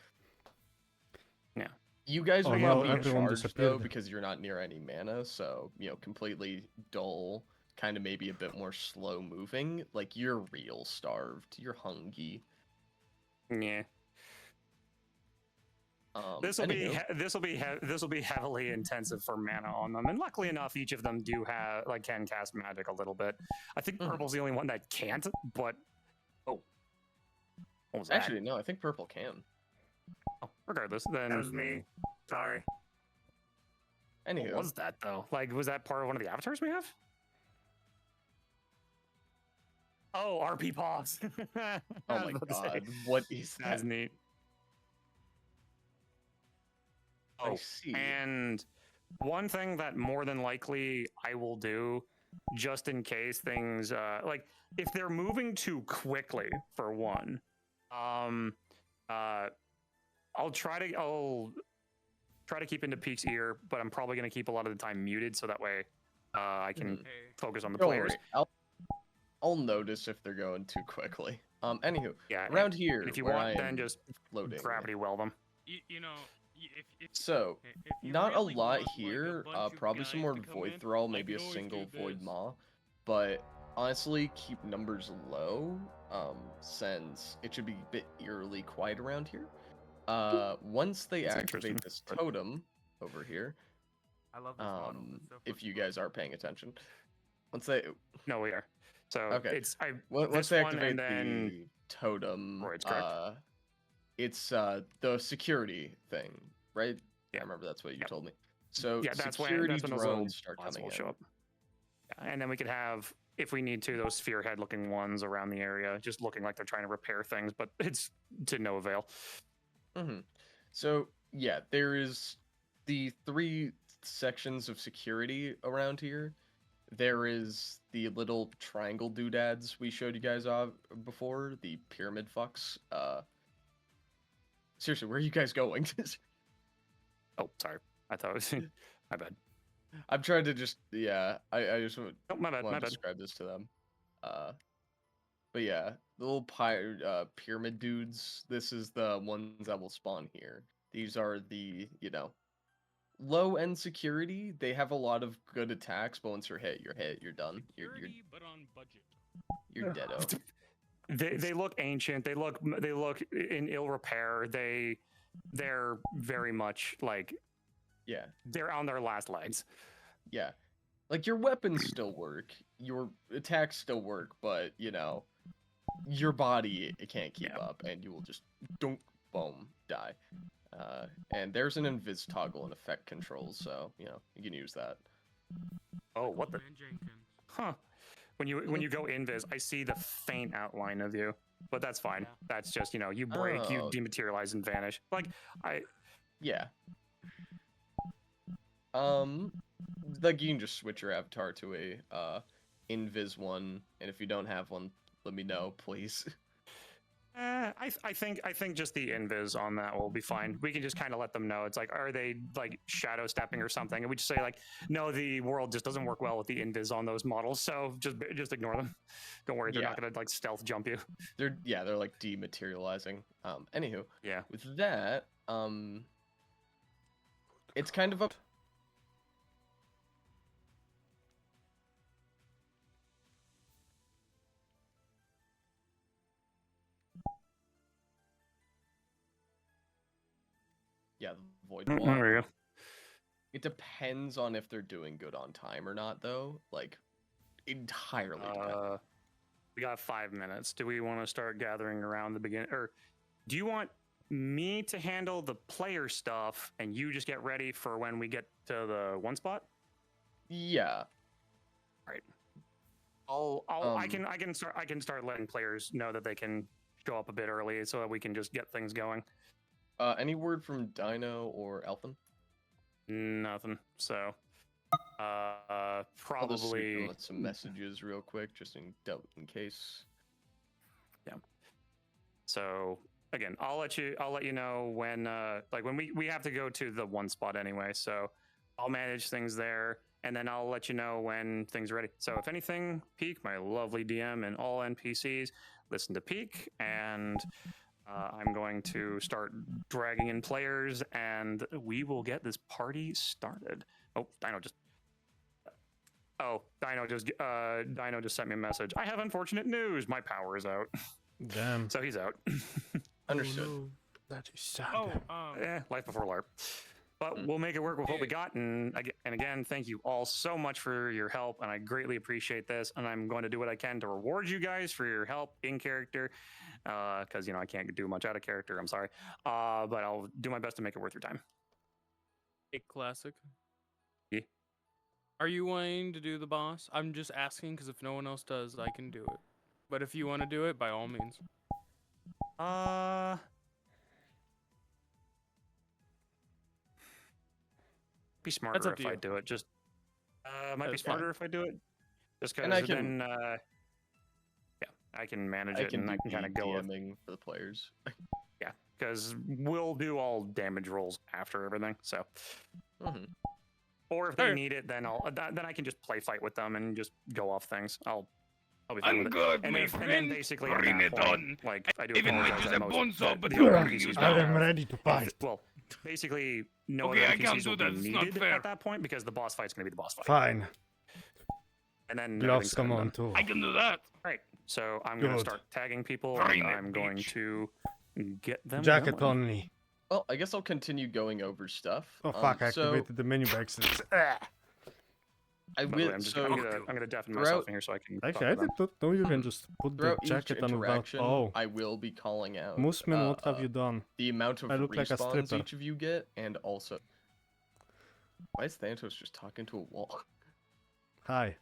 Yeah. You guys Oh, will no, not be in everyone charge though disappeared. because you're not near any mana. So completely dull. Kind of maybe a bit more slow moving. Like you're real starved. You're hungry. Yeah. This will be heavily intensive for mana on them, and luckily enough, each of them can cast magic a little bit. I think purple's the only one that can't, but what was that? Actually, no, I think purple can. Oh, regardless, then That was me. Sorry. Anywho, what was that though? Like, was that part of one of the avatars we have? Oh, RP pause. oh my god, what is that? That's neat. I see. And one thing that more than likely I will do, just in case things like if they're moving too quickly, for one, I'll try to keep into Peak's ear, but I'm probably going to keep a lot of the time muted so that way I can focus on the Don't players. worry, I'll notice if they're going too quickly. Anywho, Yeah, around here, if you where want, I then am just loading. gravity well them. You know, So, if you not a really lot want, like, a here. bunch of Probably some guys more to come Void in, Thrall, I maybe a can always single do Void this. Maw. But honestly, keep numbers low, since it should be a bit eerily quiet around here. Once they That's activate interesting. this totem over here, I love this model. It's so if fucking you fun. guys are paying attention, once they No, we are. So Okay. it's once this they one activate and then the totem, Royd's correct. it's the security thing, right? Yeah. I remember that's what you Yep. told me. So yeah, that's when security those little drones start bots coming will in. show up. Yeah, and then we could have, if we need to, those spear head looking ones around the area, just looking like they're trying to repair things, but it's to no avail. So yeah, there is the 3 sections of security around here. There is the little triangle doodads we showed you guys before, the pyramid fucks. Seriously, where are you guys going? Oh, sorry. I thought it was my bad. I'm trying to just I just want Oh, my bad. to My bad. describe this to them. But yeah, the little pyramid dudes. This is the ones that will spawn here. These are the low end security. They have a lot of good attacks, but once you're hit, you're done. Security, but on budget. You're deado. They look ancient. They look in ill repair. They're very much like Yeah, they're on their last legs. yeah. Like your weapons still work, your attacks still work, but your body it can't keep up, and you will just boom die. And there's an invis toggle and effect controls, so you can use that. Oh, what the? Man Jenkins. Huh. When you go invis, I see the faint outline of you, but that's fine. Yeah. That's just you break, you Oh. dematerialize and vanish. Yeah. Like you can just switch your avatar to a invis one, and if you don't have one, let me know, please. I think just the invis on that will be fine. We can just kind of let them know. It's like, are they like shadow stepping or something? And we just say like, no, the world just doesn't work well with the invis on those models. So just ignore them. Don't worry, they're not gonna like stealth jump you. They're like dematerializing. Anywho, Yeah. with that, it's kind of a the void wall. There you go. It depends on if they're doing good on time or not, though. Like, entirely depends. We got 5 minutes. Do we want to start gathering around the beginning, or do you want me to handle the player stuff and you just get ready for when we get to the one spot? Yeah. Right. I can start letting players know that they can show up a bit early so that we can just get things going. Any word from Dino or Elfin? Nothing. So, I'll just shoot probably them with some messages real quick, just in case. Yeah. So again, I'll let you know when when we have to go to the one spot anyway. So I'll manage things there, and then I'll let you know when things are ready. So if anything, Peak, my lovely DM, and all NPCs, listen to Peak, and I'm going to start dragging in players, and we will get this party started. Oh, Dino just sent me a message. I have unfortunate news. My power is out. Damn. So he's out. Understood. That is sad. Life before LARP. But we'll make it work with what we got. And again, thank you all so much for your help. And I greatly appreciate this. And I'm going to do what I can to reward you guys for your help in character. Because, I can't do much out of character. I'm sorry. But I'll do my best to make it worth your time. Hey, Classic. Yeah. Are you wanting to do the boss? I'm just asking because if no one else does, I can do it. But if you want to do it, by all means. Be smarter if I do it. Just might be smarter if I do it. Just because then I can manage it and I can kind of go DMing for the players. Yeah, because we'll do all damage rolls after everything. So, or if they need it, then I can just play fight with them and just go off things. I'll be fine with it. good, And my then friend. basically at Bring that it point, on. like I do Even apologize with that the most bonzo, that but the you're other bringing NPCs it don't on. I am have- ready to fight. Well, basically no Okay, other I can't NPCs do will that, be it's not needed fair. at that point because the boss fight's going to be the boss fight. Fine. And then Gloves everything's said come and on done. too. I can do that. Right. So I'm going to Good. start tagging people. Bring And it, I'm going bitch. to get them. Jacket going. only. Well, I guess I'll continue going over stuff. Oh fuck, I So activated the menu by accident. I By the way, will. I'm just So I'm gonna deafen throughout- myself in here so I can. Actually, talk I to them. did not know you can just put the throughout each jacket on without. interaction, Oh, I will be calling out Moosman, what have uh, you done? the amount of I look like a respawns stripper. each of you get, and also. Why is Thantos just talking to a wall? Hi.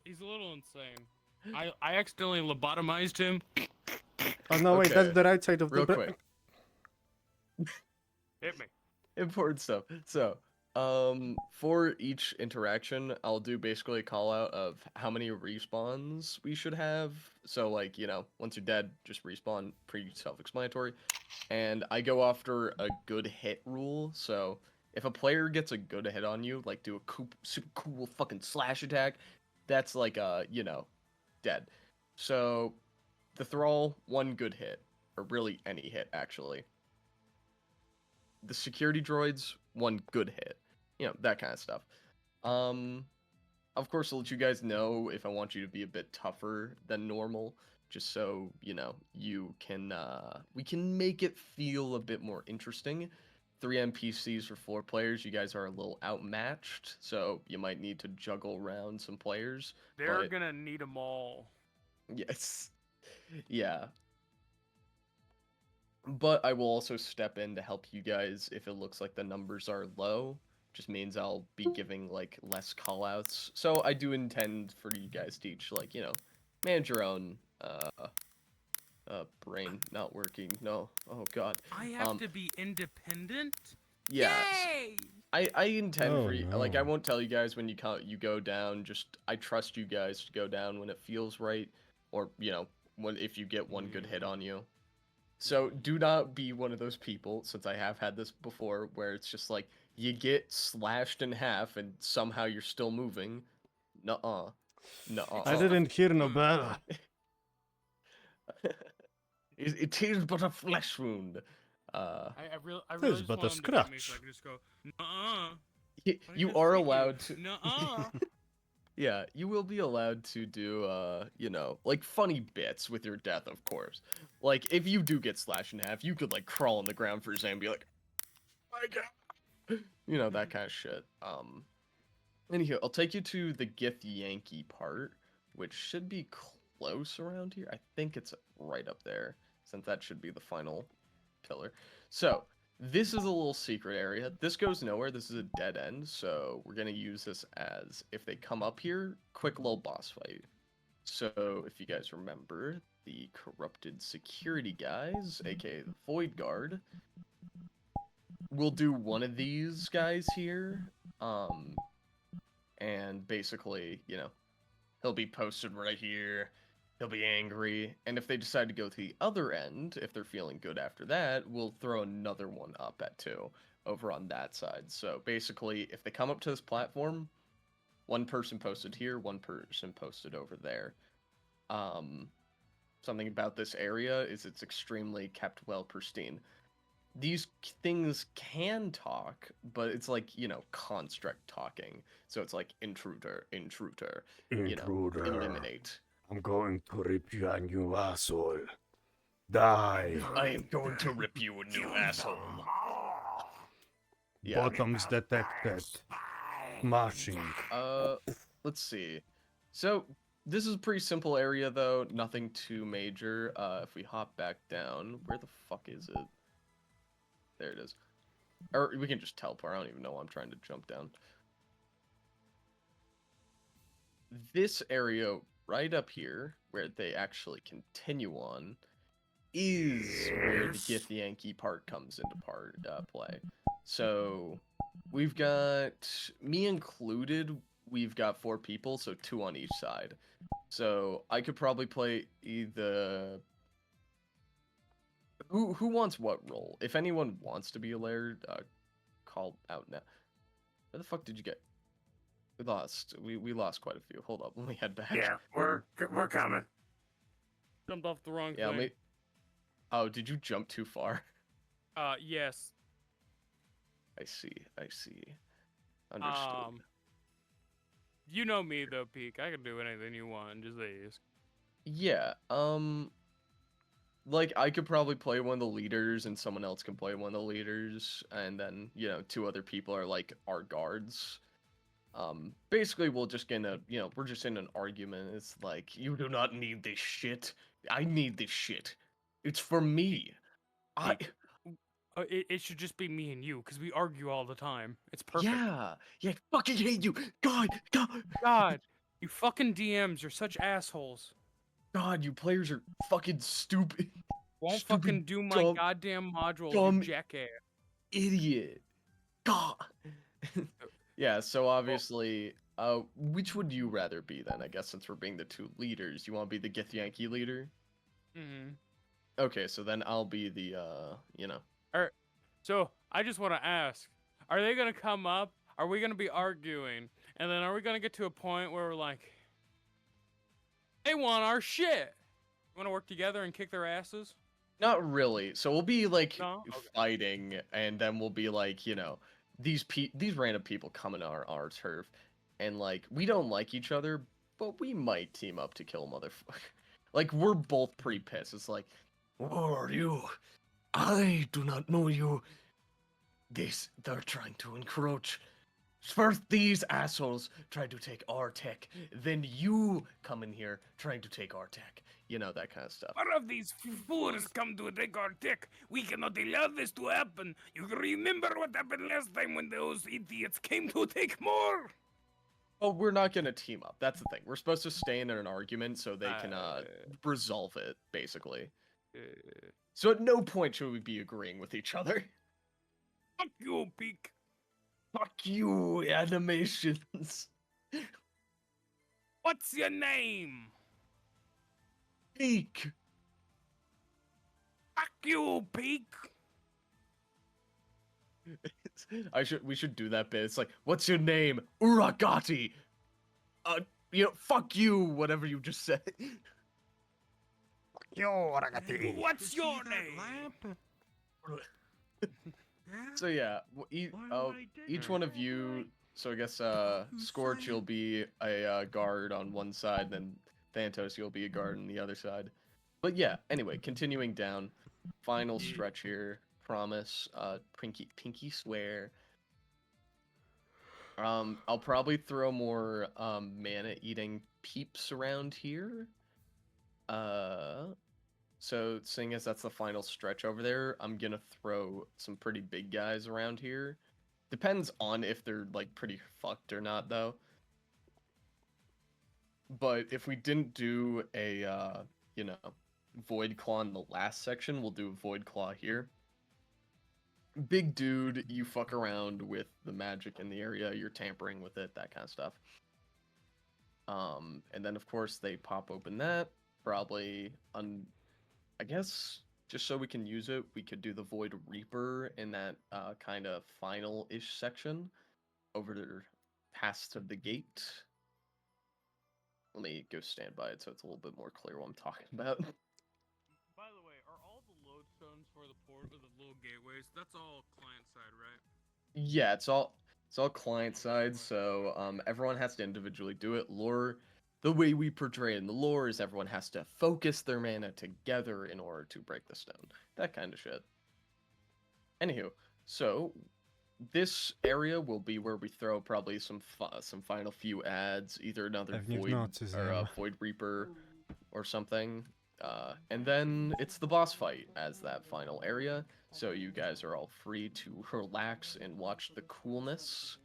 He's a little insane. I accidentally lobotomized him. Oh no, wait, that's Okay. the right side of Real the. quick. Hit me. Important stuff. So, for each interaction, I'll do basically a call out of how many respawns we should have. So, like, you know, once you're dead, just respawn, pretty self-explanatory. And I go after a good hit rule. So, if a player gets a good hit on you, like do a super cool fucking slash attack, that's like, you know, dead. So, the Thrall, one good hit, or really any hit, actually. The security droids, one good hit. You know, that kind of stuff. Of course, I'll let you guys know if I want you to be a bit tougher than normal, just so, you know, you can, we can make it feel a bit more interesting. 3 NPCs for 4 players, you guys are a little outmatched, so you might need to juggle around some players. They're but- gonna need them all. Yes. Yeah. But I will also step in to help you guys if it looks like the numbers are low. Just means I'll be giving like less callouts. So I do intend for you guys to each like, you know, manage your own brain not working. No. Oh god. I have to be independent. Yeah. Yay! I intend Oh, for you like I no. won't tell you guys when you go down, just I trust you guys to go down when it feels right, or you know, when if you get one good hit on you. So do not be one of those people, since I have had this before, where it's just like you get slashed in half and somehow you're still moving. Nuh-uh. Nuh-uh. I didn't hear no bell. It is but a flesh wound. I really This just but a want him to get me scratch. so I can just go, nuh-uh. You are allowed to. Nuh-uh. Yeah, you will be allowed to do, you know, like funny bits with your death, of course. Like, if you do get slashed in half, you could, like, crawl on the ground for a second and be like, my god. You know, that kind of shit. Anywho, I'll take you to the Gith Yankee part, which should be close around here. I think it's right up there, since that should be the final pillar. So, this is a little secret area. This goes nowhere. This is a dead end, so we're going to use this as, if they come up here, quick little boss fight. So, if you guys remember, the corrupted security guys, aka the Void Guard, we'll do one of these guys here, and basically, you know, he'll be posted right here. He'll be angry, and if they decide to go to the other end, if they're feeling good after that, we'll throw another one up at 2 over on that side. So basically, if they come up to this platform, one person posted here, one person posted over there. Something about this area is it's extremely kept well pristine. These things can talk, but it's like, you know, construct talking. So it's like intruder, you know, eliminate. I'm going to rip you a new asshole. Die. I am going to rip you a new asshole. Yeah. Bottoms detected. Smashing. Let's see. So this is a pretty simple area though, nothing too major. If we hop back down, where the fuck is it? There it is. Or we can just teleport. I don't even know why I'm trying to jump down. This area right up here, where they actually continue on, is where the Gith Yankee part comes into play. So we've got, me included, we've got 4 people, so 2 on each side. So I could probably play either... Who wants what role? If anyone wants to be a Laird, call out now. Where the fuck did you get? We lost. We lost quite a few. Hold up, let me head back. Yeah, we're coming. Jumped off the wrong Yeah, thing. Oh, did you jump too far? Yes. I see. Understood. You know me though, Peak. I can do anything you want. Just ask. Yeah. Like I could probably play one of the leaders, and someone else can play one of the leaders, and then two other people are like our guards. Basically, we'll just get in we're just in an argument. It's like, you do not need this shit. I need this shit. It's for me. It should just be me and you, because we argue all the time. It's perfect. Yeah, I fucking hate you. God, you fucking DMs, you're such assholes. God, you players are fucking stupid. Won't Stupid, fucking do my dumb, goddamn module, dumb you jackass. idiot. God. Yeah, so obviously, which would you rather be then? I guess since we're being the two leaders, you want to be the Githyanki leader? Mm-hmm. Okay, so then I'll be the, Alright, so I just want to ask, are they going to come up? Are we going to be arguing? And then are we going to get to a point where we're like, they want our shit? You want to work together and kick their asses? Not really. So we'll be like No? Okay. fighting, and then we'll be like, these random people coming on our turf, and like we don't like each other, but we might team up to kill a motherfucker. Like we're both pretty pissed. It's like, who are you? I do not know you. They're trying to encroach. First, these assholes try to take our tech. Then you come in here trying to take our tech. That kind of stuff. What of these fools come to take our tech? We cannot allow this to happen. You remember what happened last time when those idiots came to take more? Oh, we're not gonna team up. That's the thing. We're supposed to stay in an argument so they can resolve it, basically. So at no point should we be agreeing with each other. Fuck you, Peak. Fuck you, animations. What's your name? Peak. Fuck you, Peak. We should do that bit. It's like, what's your name? Uragati. Fuck you, whatever you just said. Yo, Uragati. What's your name? So yeah, each one of you. So I guess Scorch, you'll be a guard on one side, then Thantos, you'll be a guard on the other side. But yeah, anyway, continuing down, final stretch here. Promise, pinky swear. I'll probably throw more mana eating peeps around here. So seeing as that's the final stretch over there, I'm gonna throw some pretty big guys around here. Depends on if they're like pretty fucked or not though. But if we didn't do a Void Claw in the last section, we'll do a Void Claw here. Big dude, you fuck around with the magic in the area, you're tampering with it, that kind of stuff. And then of course they pop open that, probably I guess just so we can use it, we could do the Void Reaper in that kind of final-ish section over there past the gate. Let me go stand by it so it's a little bit more clear what I'm talking about. By the way, are all the lodestones for the port or the little gateways? That's all client side, right? Yeah, it's all client side, so everyone has to individually do it. Lore, the way we portray it in the lore is everyone has to focus their mana together in order to break the stone. That kind of shit. Anywho, so this area will be where we throw probably some final few ads, either another Void Reaper or something. And then it's the boss fight as that final area, so you guys are all free to relax and watch the coolness.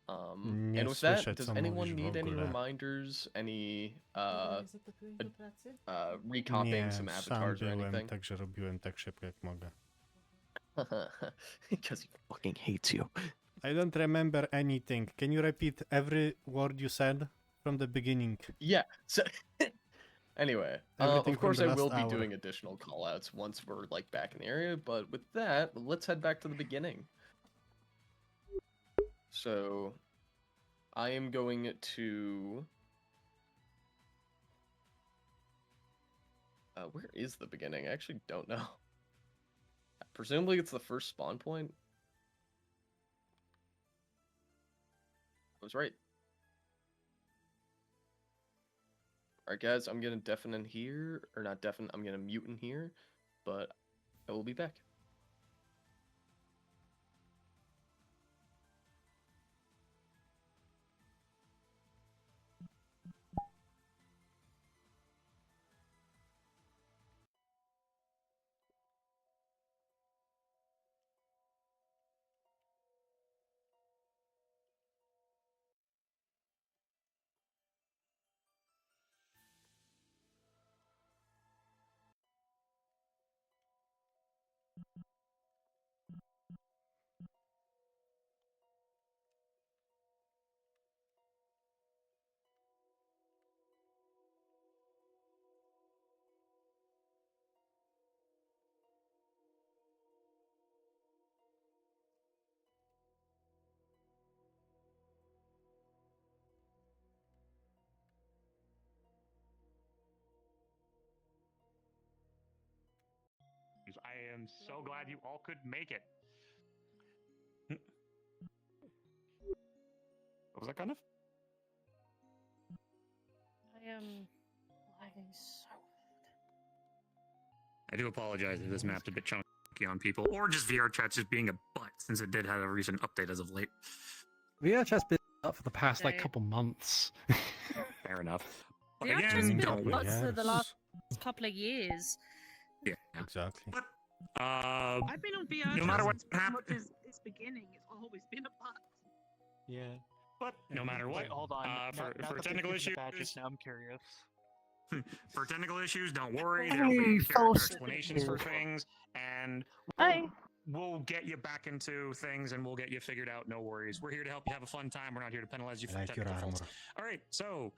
And with that, does anyone need any reminders, any recomping some avatars or anything? Takže robiłem tak szybko jak mogę. Because he fucking hates you. I don't remember anything. Can you repeat every word you said from the beginning? Yeah, so anyway, of course I will be doing additional callouts once we're like back in the area, but with that, let's head back to the beginning. So, I am going to... where is the beginning? I actually don't know. Presumably it's the first spawn point. was right. Alright, guys, I'm gonna deafen in here, or not deafen, I'm gonna mute in here, but I will be back. I am so glad you all could make it. What was that kind of? I am lagging so bad. I do apologize if this map's a bit chunky on people, or just VR chat's just being a butt, since it did have a recent update as of late. VR chat's been up for the past like couple months. Fair enough. But VR chat's again, been don't up for the last couple of years. Yeah, exactly. But I've been on VR no matter what happens, it's beginning. It's always been a butt. Yeah. But no matter what, Wait, hold on. for technical issues, now I'm curious. for technical issues, don't worry. There'll be character explanations for things, and we'll get you back into things, and we'll get you figured out. No worries. We're here to help you have a fun time. We're not here to penalize you for technical faults. All right, so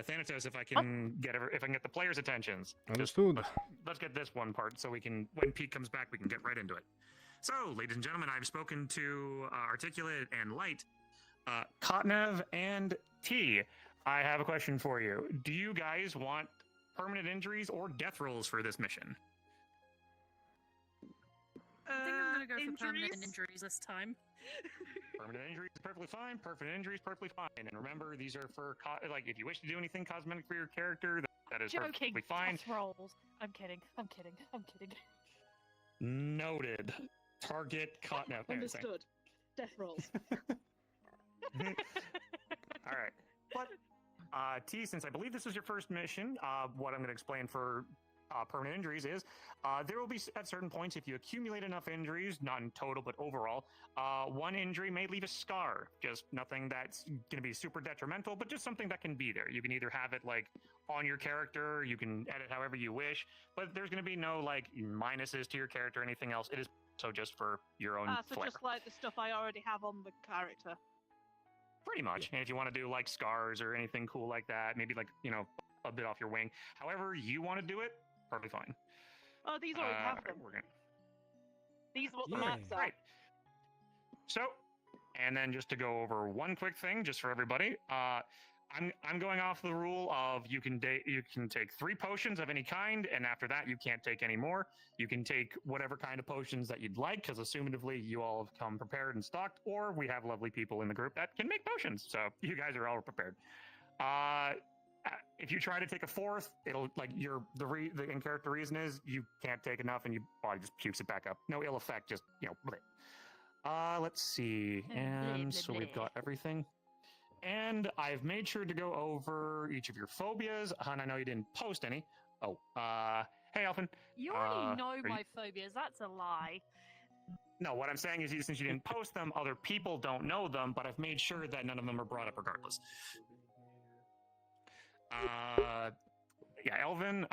Thanatos, if I can get the players' attentions. Understood. Let's get this one part so we can, when Pete comes back, we can get right into it. So, ladies and gentlemen, I've spoken to Articulate and Light, Kotnev and T. I have a question for you. Do you guys want permanent injuries or death rolls for this mission? I think I'm gonna go for permanent injuries this time. Permanent injuries is perfectly fine. Perfect injuries perfectly fine. And remember, these are for like if you wish to do anything cosmetic for your character, that is perfectly fine. Death rolls. I'm kidding. I'm kidding. I'm kidding. Noted. Target Kotnev. Understood. Death rolls. All right. But T, since I believe this is your first mission, what I'm going to explain for permanent injuries is there will be at certain points, if you accumulate enough injuries, not in total but overall, one injury may leave a scar. Just nothing that's going to be super detrimental, but just something that can be there. You can either have it like on your character, you can edit however you wish, but there's going to be no like minuses to your character or anything else. It is so just for your own So flair. just like the stuff I already have on the character. Pretty much. And if you want to do like scars or anything cool like that, maybe like, you know, a bit off your wing, however you want to do it, perfectly fine. Oh, these already have them. These are what the maps are. Right. So, and then just to go over one quick thing, just for everybody, I'm going off the rule of you can take 3 potions of any kind, and after that you can't take any more. You can take whatever kind of potions that you'd like, because assumedly you all have come prepared and stocked, or we have lovely people in the group that can make potions, so you guys are all prepared. If you try to take a 4th, it'll like the in-character reason is you can't take enough, and your body just pukes it back up. No ill effect, just bleh. Let's see, and so we've got everything. And I've made sure to go over each of your phobias. And I know you didn't post any. Oh, hey, Elfin. You already know my phobias. That's a lie. No, what I'm saying is, since you didn't post them, other people don't know them, but I've made sure that none of them are brought up regardless. Yeah, Elvin,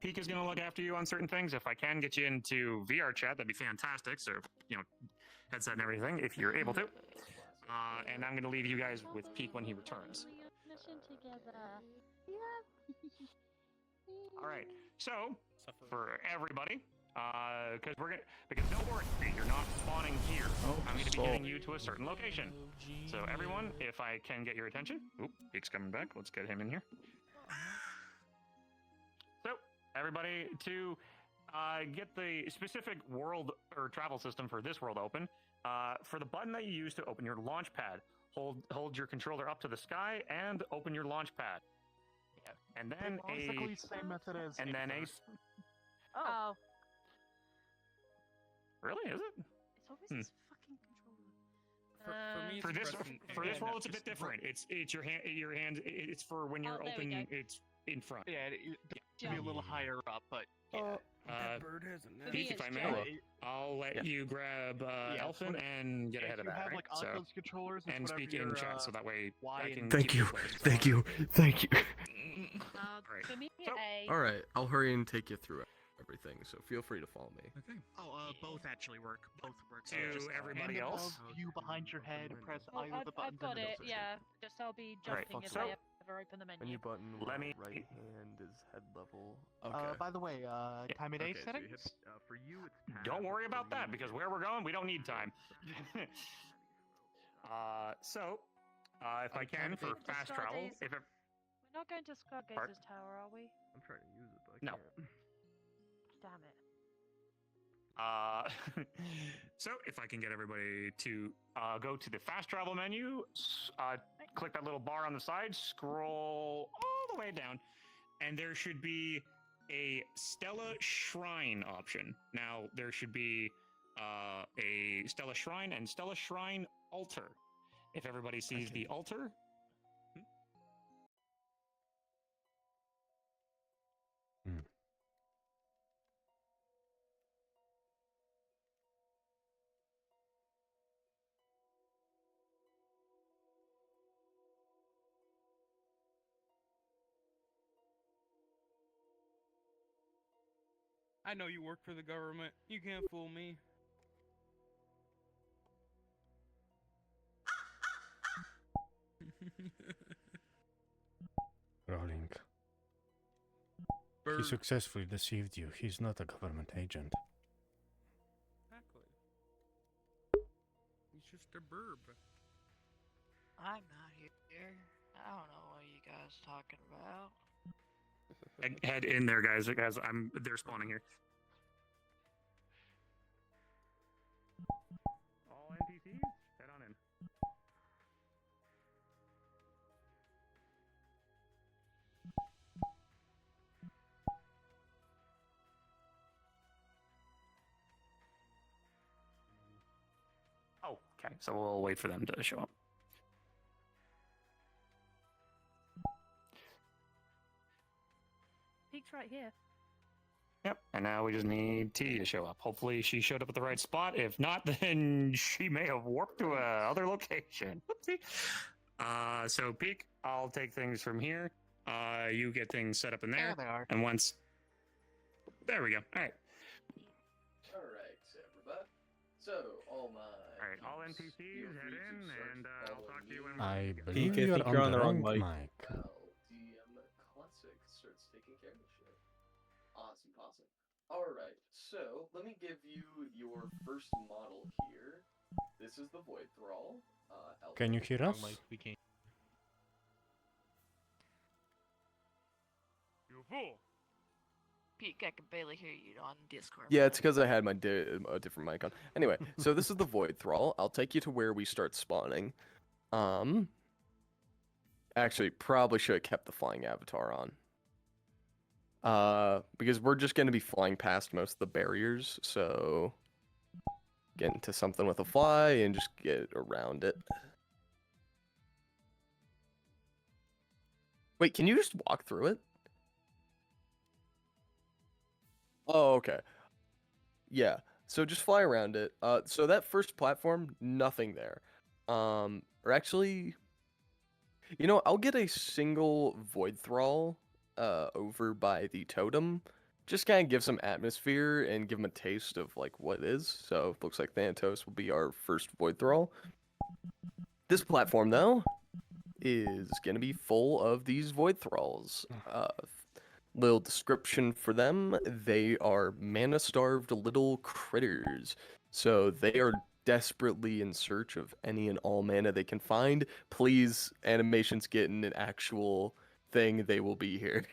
Peek is going to look after you on certain things. If I can get you into VR chat, that'd be fantastic. So, you know, headset and everything, if you're able to. And I'm going to leave you guys with Peek when he returns. All right. So, for everybody, because don't worry, you're not spawning here. I'm going to be getting you to a certain location. So, everyone, if I can get your attention. Oop, Peek's coming back. Let's get him in here. So, everybody, to get the specific world or travel system for this world open, for the button that you use to open your launch pad, hold your controller up to the sky and open your launch pad. And then Basically same method as Oh. Really, is it? It's always this fucking controller. For me, For it's this pressing role, it's a bit different. It's your hand. It's for when you're Oh, there we open. go. It's in front. Yeah, it be a little higher up, but yeah. That bird has a For me, Pete, if it's I may, jump. I'll let you grab Elfin and get ahead of that, right? Like, So, those controllers, it's and whatever speak in your, chat, so that way Y I and can. Thank keep you, the players thank going. you, thank you. Right. For me, So- A. All right, I'll hurry and take you through everything. So feel free to follow me. Okay. both actually work. Both work. To everybody else. You behind your head, press Oh, either the button. I've got it. Yeah. Just I'll be Right, jumping if so- I ever open the menu. button Let me- right hand is head level. By the way, time of day Okay, so you settings. hit, for you, it's Don't worry about that because where we're going, we don't need time. So, if I can, for Just fast start travel, these- if it, We're not going to Scargaze's tower, are we? I'm trying to use it, but I No. can't. Damn it. so if I can get everybody to go to the fast travel menu, click that little bar on the side, scroll all the way down, and there should be a Stella Shrine option. Now there should be a Stella Shrine and Stella Shrine Altar. If everybody sees the altar. I know you work for the government. You can't fool me. Rolling. He successfully deceived you. He's not a government agent. Exactly. He's just a burb. I'm not here. I don't know what you guys talking about. Head in there, guys. Guys, they're spawning here. All NPCs, head on in. Oh, okay. So we'll wait for them to show up. Peek's right here. Yep, and now we just need T to show up. Hopefully she showed up at the right spot. If not, then she may have warped to another location. Whoopsie. So Peek, I'll take things from here. You get things set up in there. There they are. And once... There we go. All right. Alright, everybody. So, all my... All right, all NPCs head in, and I'll talk to you when I we believe I you're think on you're the on the wrong wrong mic. mic. DM Classic starts taking care of the shit. Awesome, awesome. Alright, so let me give you your first model here. This is the Void Thrall. Can you hear us? We can't. You fool. Pete, I can barely hear you on Discord. Yeah, it's because I had my a different mic on. Anyway, so this is the Void Thrall. I'll take you to where we start spawning. Actually, probably should have kept the flying avatar on. Because we're just going to be flying past most of the barriers, so get into something with a fly and just get around it. Wait, can you just walk through it? Oh, okay. Yeah, so just fly around it. So that first platform, nothing there. Or actually, you know, I'll get a single Void Thrall over by the totem. Just kind of give some atmosphere and give them a taste of like what it is. So looks like Thanatos will be our first Void Thrall. This platform though is gonna be full of these Void Thralls. Little description for them: they are mana-starved little critters. So they are desperately in search of any and all mana they can find. Please, animations get in an actual thing, they will be here.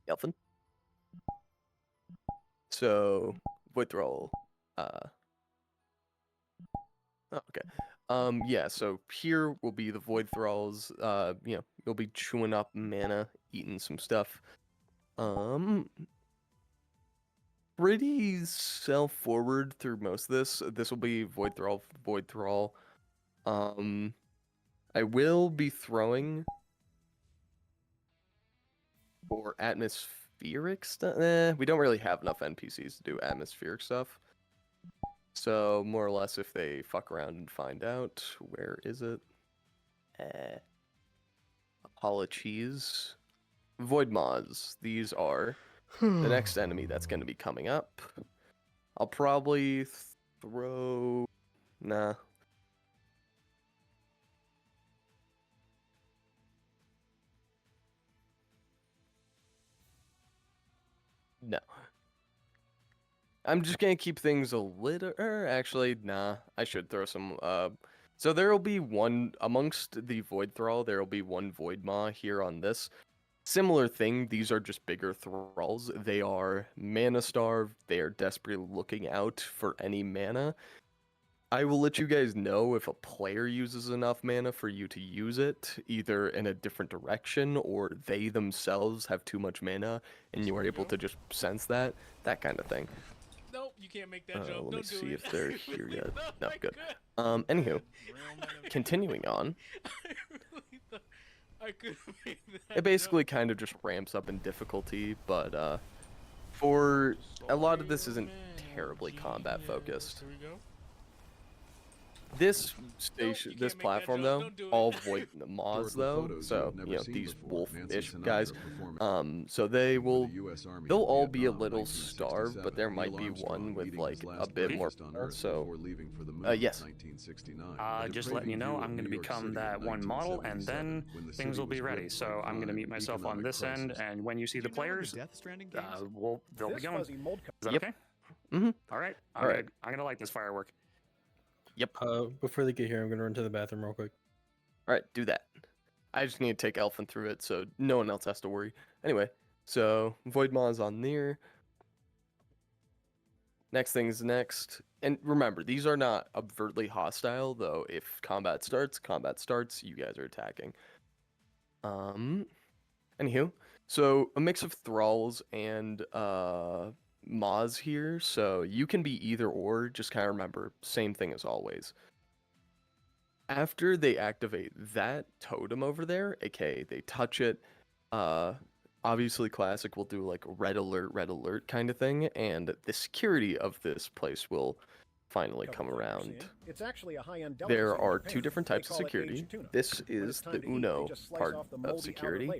Elfin. So, Void Thrall Okay. Yeah, so here will be the Void Thralls. You know, you'll be chewing up mana, eating some stuff. Pretty self-forward through most of this. This will be Void Thrall, Void Thrall. I will be throwing for atmospheric stuff. We don't really have enough NPCs to do atmospheric stuff. So, more or less, if they fuck around and find out, where is it? Apologies. Void Moths. These are the next enemy that's going to be coming up. I'll probably throw... Nah. No. I'm just gonna keep things a little. Actually, nah. I should throw some. So there will be one amongst the Void Thrall. There will be one Void Maw here on this. Similar thing. These are just bigger thralls. They are mana starved. They are desperately looking out for any mana. I will let you guys know if a player uses enough mana for you to use it, either in a different direction or they themselves have too much mana and you are able to just sense that kind of thing. Nope, you can't make that jump. Let me see if they're here yet. No, good. Anywho, continuing on. I couldn't make that It basically kind of just ramps up in difficulty, but for a lot of this isn't terribly combat focused. Here we go. This station, this platform though, all Void Maws though, so you know these wolf-ish guys, so they'll all be a little starved, but there might be one with like a bit more. So, yes. Just letting you know, I'm going to become that one model, and then things will be ready. So I'm going to meet myself on this end, and when you see the players, they'll be going. Is that okay? Mm-hmm. All right. All right. I'm going to light this firework. Yep. Before they get here, I'm gonna run to the bathroom real quick. All right, do that. I just need to take Elfin through it, so no one else has to worry. Anyway, so Void Maw is on there. Next thing's next. And remember, these are not overtly hostile, though. If combat starts, you guys are attacking. Anywho, so a mix of thralls and Maws here, so you can be either or. Just kind of remember, same thing as always. After they activate that totem over there, aka they touch it, obviously Classic will do like red alert kind of thing, and the security of this place will finally come around. It's actually a high-end there are two different types of security. This is the Uno part of security.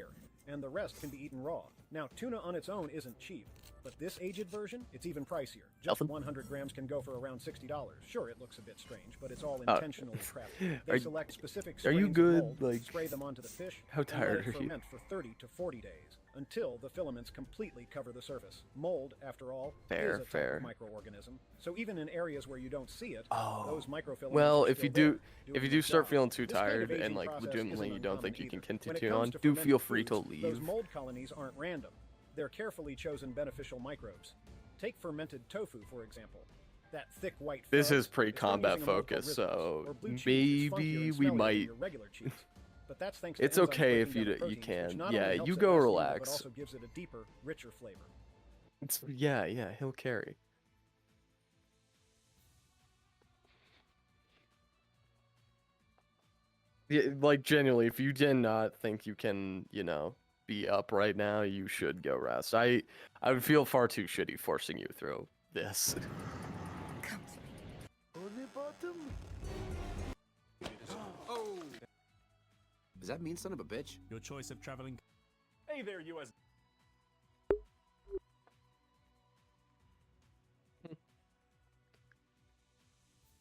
And the rest can be eaten raw. Now, tuna on its own isn't cheap, but this aged version, it's even pricier. Just 100 grams can go for around $60. Sure, it looks a bit strange, but it's all intentionally crafted. They select specific strains are you of good? mold, Like, spray them onto the fish, how tired and let it are you? ferment for 30 to 40 days, until the filaments completely cover the surface. Mold, after all, Fair, is a fair. type of microorganism. So even in areas where you don't see it, Oh, those microfilaments well, are if you still do, there, if you doing do their start job. feeling too This kind tired of aging and like process legitimately isn't you don't think you uncommon can either. When it continue comes on, to do fermented feel free to foods, leave. Those mold colonies aren't random. They're carefully chosen beneficial microbes. Take fermented tofu, for example. That thick white This fuzz is pretty is from combat using a mold called focused, rhythmus, so or blue cheese is maybe funkier and we smellier than might. your regular cheese. But that's thanks to It's enzymes okay if breaking down the you proteins, can. which not Yeah, only helps you it go last longer, relax. but also gives it a deeper, richer flavor. Yeah, he'll carry. Yeah, like genuinely, if you did not think you can, be up right now, you should go rest. I would feel far too shitty forcing you through this. Oh! Does that mean son of a bitch? Your choice of traveling. Hey there, US.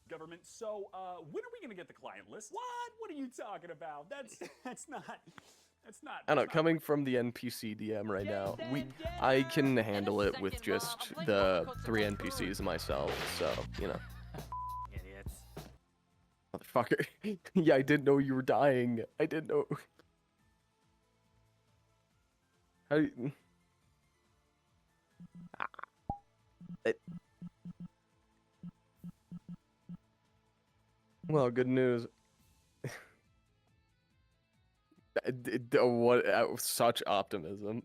Government. So, when are we gonna get the client list? What? What are you talking about? That's not. I don't know, coming from the NPC DM right now, I can handle it with just the 3 NPCs myself, so, Idiots. Motherfucker. Yeah, I didn't know you were dying. I didn't know. How do you... Well, good news. What? Such optimism.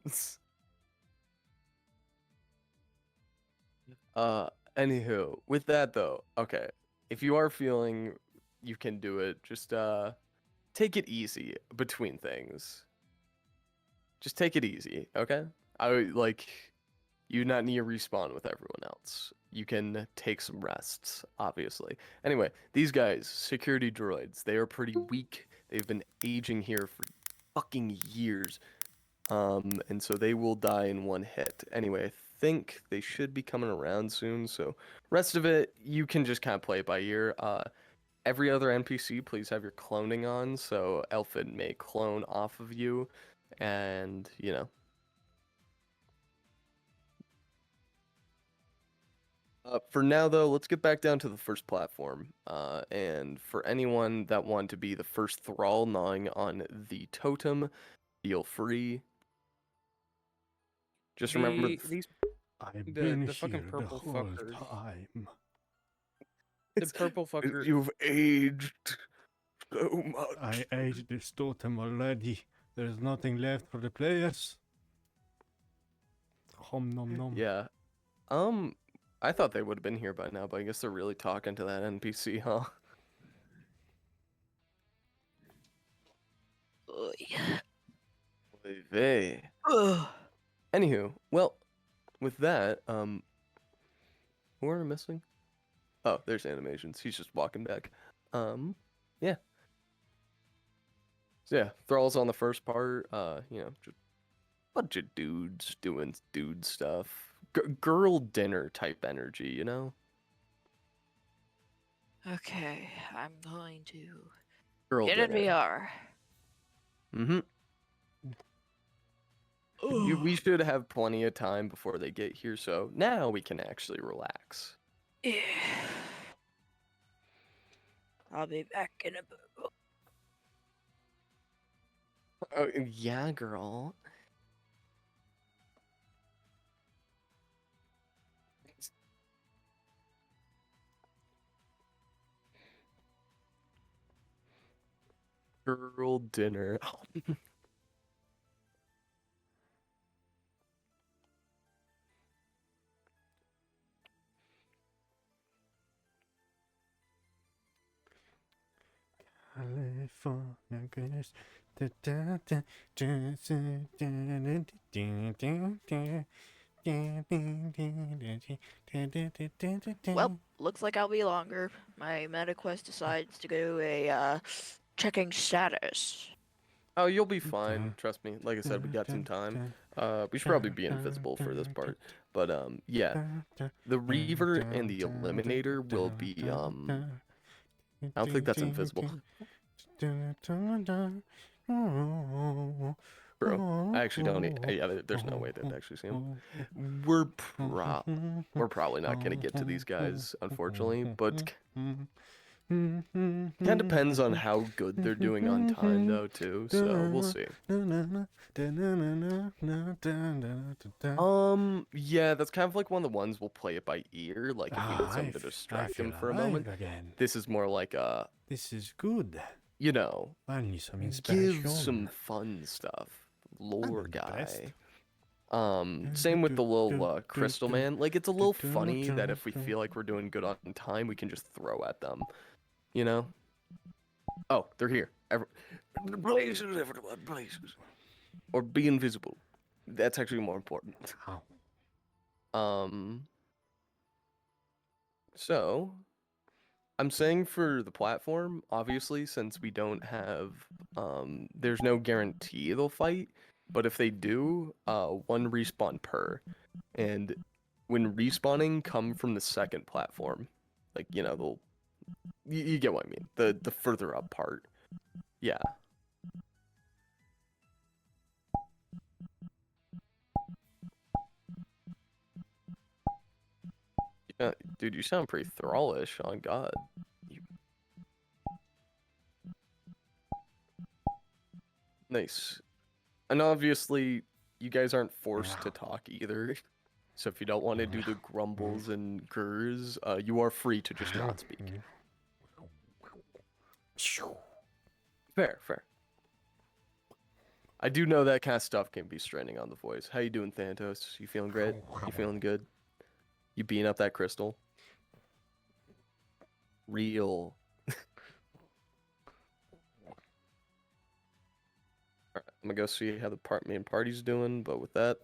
Anywho, with that though, okay. If you are feeling you can do it, just take it easy between things. Just take it easy, okay? You not need to respawn with everyone else. You can take some rests, obviously. Anyway, these guys, security droids, they are pretty weak. They've been aging here for fucking years. And so they will die in one hit. Anyway, I think they should be coming around soon, so rest of it, you can just kind of play it by ear. Every other NPC, please have your cloning on, so Elfid may clone off of you, and, you know. For now, though, let's get back down to the first platform. And for anyone that want to be the first thrall gnawing on the totem, feel free. Just remember I've been the fucking here purple the whole fuckers. time. The purple fucker. You've aged so much. I ate this totem already. There's nothing left for the players. Hom nom nom. Yeah. I thought they would have been here by now, but I guess they're really talking to that NPC, huh? Oy vey. Anywho, well, with that, who are we missing? Oh, there's animations. He's just walking back. Yeah. So yeah, Thrall's on the first part. You know, just a bunch of dudes doing dude stuff. Girl dinner type energy, you know? Okay, I'm going to Girl get in dinner. VR. Mm-hmm. We should have plenty of time before they get here, so now we can actually relax. Yeah. I'll be back in a bit. Oh, yeah, girl. Girl dinner. California girls. Well, looks like I'll be longer. My MetaQuest decides to go a checking status. Oh, you'll be fine. Trust me. Like I said, we got some time. We should probably be invisible for this part. But yeah, the Reaver and the Eliminator will be I don't think that's invisible. Bro, I actually don't. Yeah, there's no way they'd actually see him. We're probably not gonna get to these guys, unfortunately. But kind of depends on how good they're doing on time, though, too. So we'll see. Yeah, that's kind of like one of the ones we'll play it by ear. Like if we need something to distract him for a moment. This is more like This is good. You know, Finally some give inspiration. some fun stuff. Lore guy. Same with the little crystal man. Like it's a little funny that if we feel like we're doing good on time, we can just throw at them. You know? Oh, they're here. Blazes, everyone, blazes. Or be invisible. That's actually more important. So I'm saying for the platform, obviously, since we don't have, there's no guarantee they'll fight, but if they do, one respawn per, and when respawning, come from the second platform, like, you know, they'll, you get what I mean, the further up part, yeah. Dude, you sound pretty thrallish, on God. Nice. And obviously, you guys aren't forced to talk either. So if you don't want to do the grumbles and gurrs, you are free to just not speak. Fair. I do know that kind of stuff can be straining on the voice. How you doing, Thantos? You feeling great? You feeling good? You beating up that crystal? Real. Alright, I'm gonna go see how the main party's doing, but with that,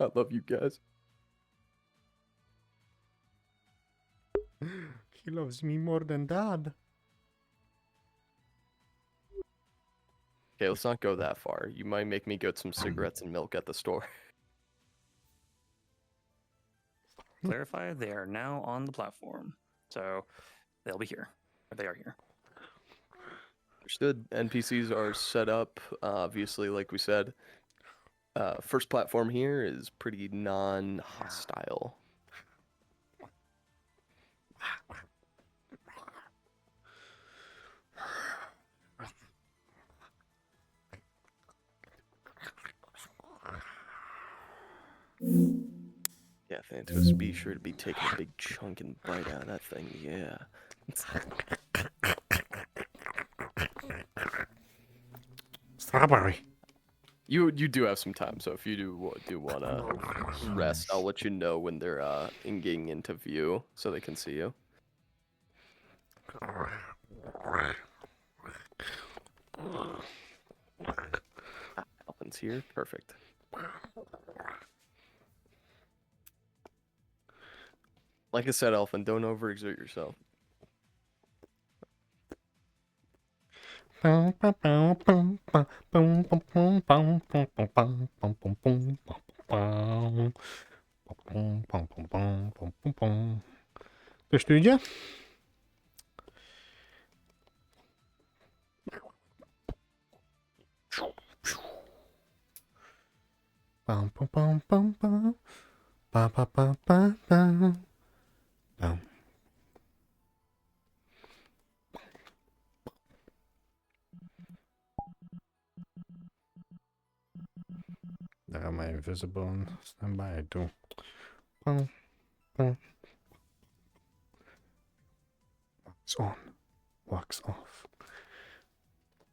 I love you guys. He loves me more than Dad. Okay, let's not go that far. You might make me get some cigarettes and milk at the store. Clarify, they are now on the platform. So they'll be here. Or they are here. Understood. NPCs are set up, obviously, like we said. First platform here is pretty non-hostile. Yeah, Thantos, be sure to be taking a big chunk and bite out of that thing, yeah. Strawberry. You do have some time, so if you do want to rest, I'll let you know when they're getting into view, so they can see you. Alvin's here, perfect. Like I said, Elfin, don't overexert yourself. Ktoś tu idzie? Pam, pam, pam, pam, pam. Pa, pa, pa, pa, pa. Pam. Am I invisible on standby? I do. Pam, pam. Wax on. Wax off.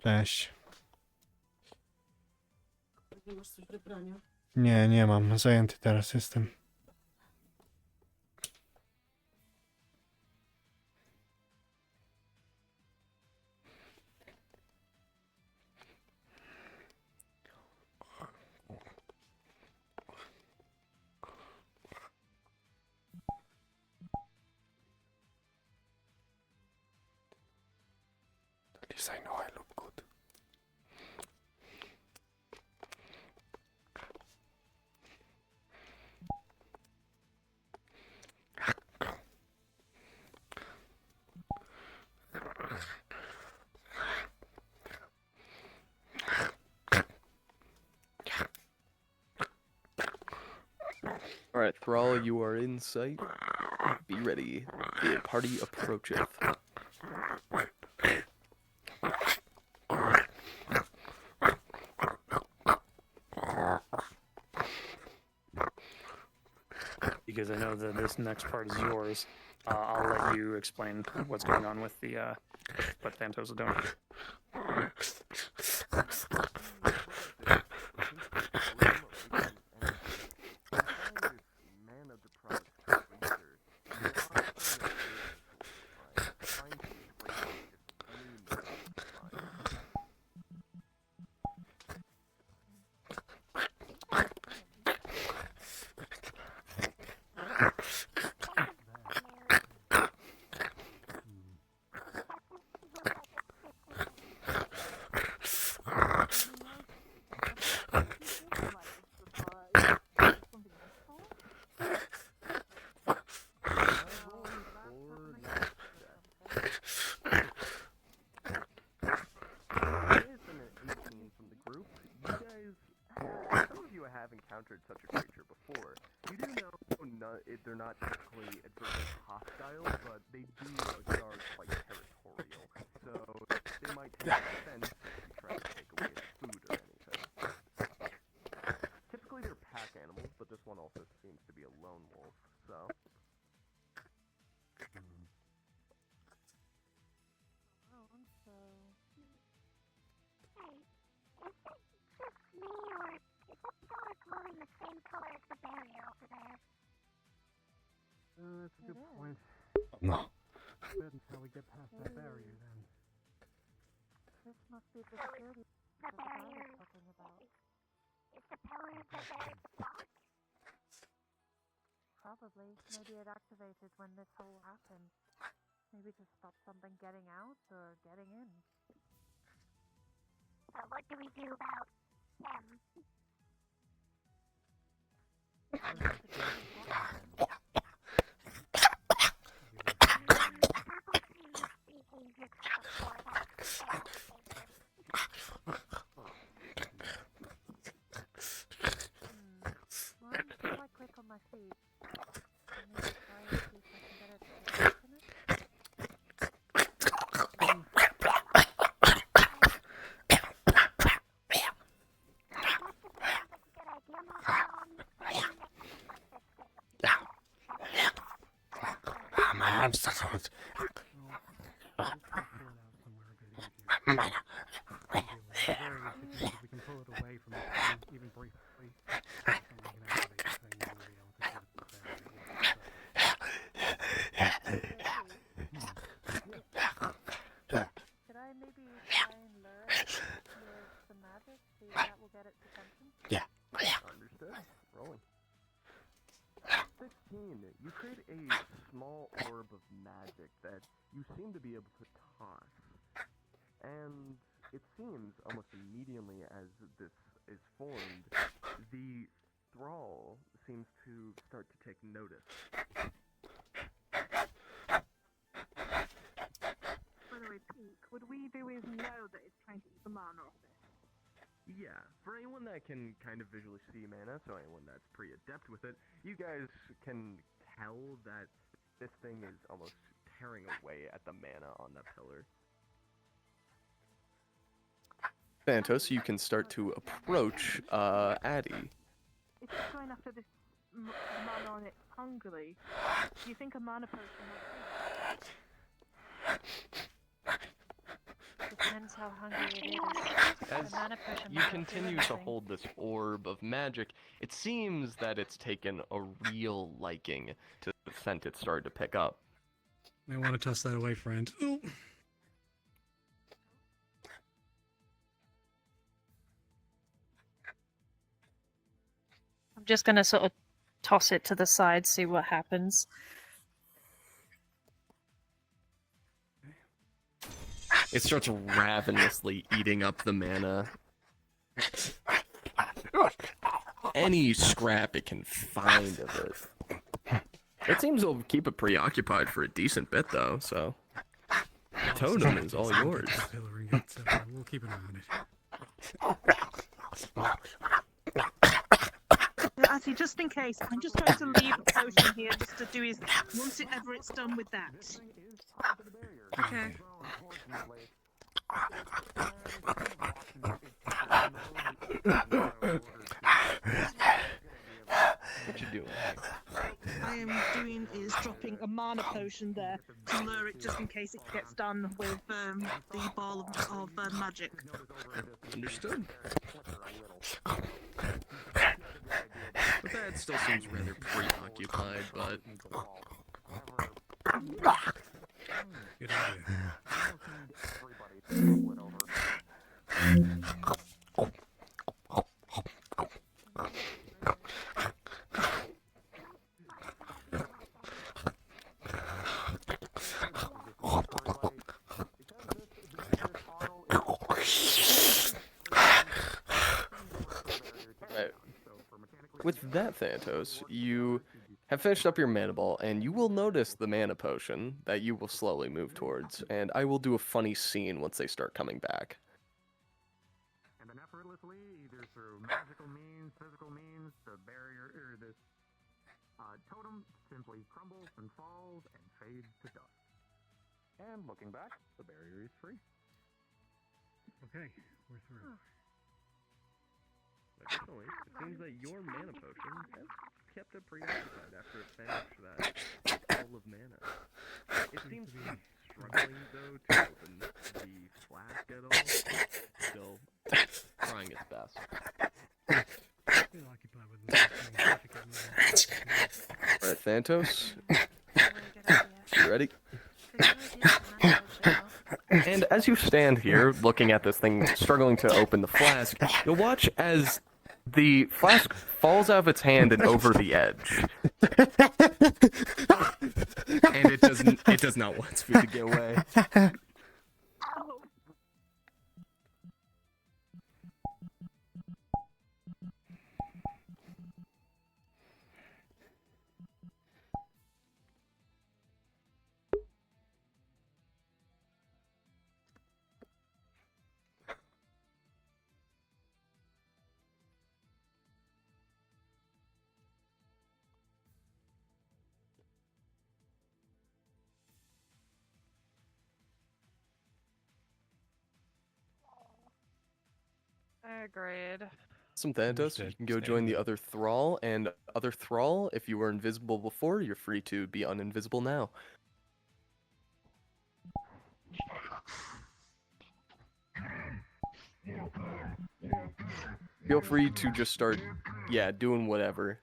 Cześć. Nie mam. Zajęty teraz jestem. At least I know I look good. Alright, Thrall, you are in sight. Be ready. The party approacheth. Because I know that this next part is yours. I'll let you explain what's going on with the what Thantos is doing. Encountered such a creature before. You do know they're not typically adversely hostile, but they do are quite territorial. So they might take offense if you try to take away its food or anything. Typically they're pack animals, but this one also seems to be a lone wolf, so... That's a good point. No. Depends how we get past that barrier then. This must be the security that I was talking about. Is the pillar in the very spot? Probably. Maybe it activated when this whole happened. Maybe to stop something getting out or getting in. So what do we do about them? Well, I'm quite quick on my feet. I need to try and see if I can get it to open it. My hamster foot. We can pull it away from it, even briefly. Could I maybe try and lure it with some magic? See if that will get its attention? Yeah. Understood. Rolling. 16. You create a small orb of magic that you seem to be able to toss. And it seems almost immediately as this is formed, the thrall seems to start to take notice. By the way, Pete, would we do is know that it's trying to keep the mana off it? Yeah, for anyone that can kind of visually see mana, so anyone that's pretty adept with it, you guys can tell that this thing is almost tearing away at the mana on the pillar. Phantos, you can start to approach Addy. If it's going after this mana on it hungrily, do you think a mana potion will depends how hungry it is. As you continue to hold this orb of magic, it seems that it's taken a real liking to the scent it started to pick up. May want to toss that away, friend. Ooh. I'm just going to sort of toss it to the side, see what happens. It starts ravenously eating up the mana. Any scrap it can find of it. It seems to keep it preoccupied for a decent bit, though, so... Totem is all yours. We'll keep an eye on it. Actually, just in case, I'm just going to leave a potion here just to do his... Once it's done with that. Okay. What you doing? I am doing is dropping a mana potion there to lure it just in case it gets done with the ball of magic. Understood. But that still seems rather preoccupied, but... Good idea. With that, Thantos, you have finished up your mana ball, and you will notice the mana potion that you will slowly move towards, and I will do a funny scene once they start coming back. And then effortlessly, either through magical means, physical means, the barrier, or this totem simply crumbles and falls and fades to dust. And looking back, the barrier is free. Okay, we're through. Additionally, it seems that your mana potion has kept it preoccupied after it finished that ball of mana. It seems to be struggling, though, to open the flask at all. Still trying its best. Still occupied with Alright, Thantos. You ready? And as you stand here, looking at this thing, struggling to open the flask, you'll watch as the flask falls out of its hand and over the edge. And it does not want Spoo to get away. Agreed. Some Thanatos, you can go join the other Thrall, and other Thrall, if you were invisible before, you're free to be uninvisible now. Feel free to just start, doing whatever.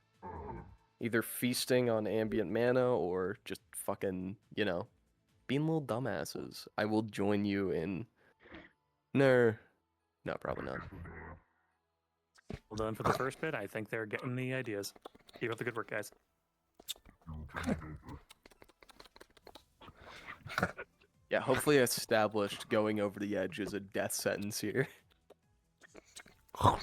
Either feasting on ambient mana, or just fucking, being little dumbasses. I will join you in... No, probably not. Well done for the first bit. I think they're getting the ideas. Keep up the good work, guys. Yeah, hopefully established going over the edge is a death sentence here. Up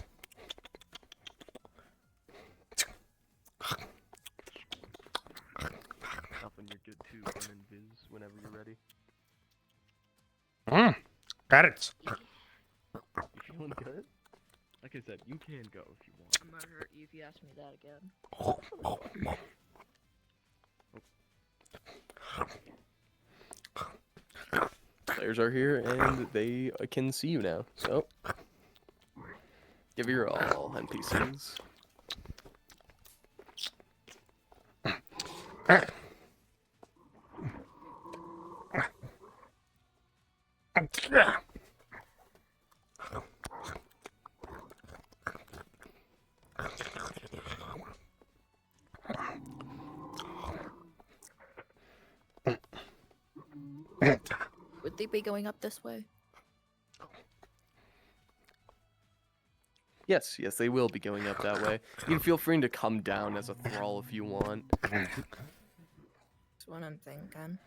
when you're good to uninvis whenever you're ready. Carrots. You feeling good? Like I said, you can go if you want. I'm gonna hurt you if you ask me that again. Players are here and they can see you now, so give your all, NPCs. Would they be going up this way? Yes, they will be going up that way. You can feel free to come down as a thrall if you want. That's what I'm thinking.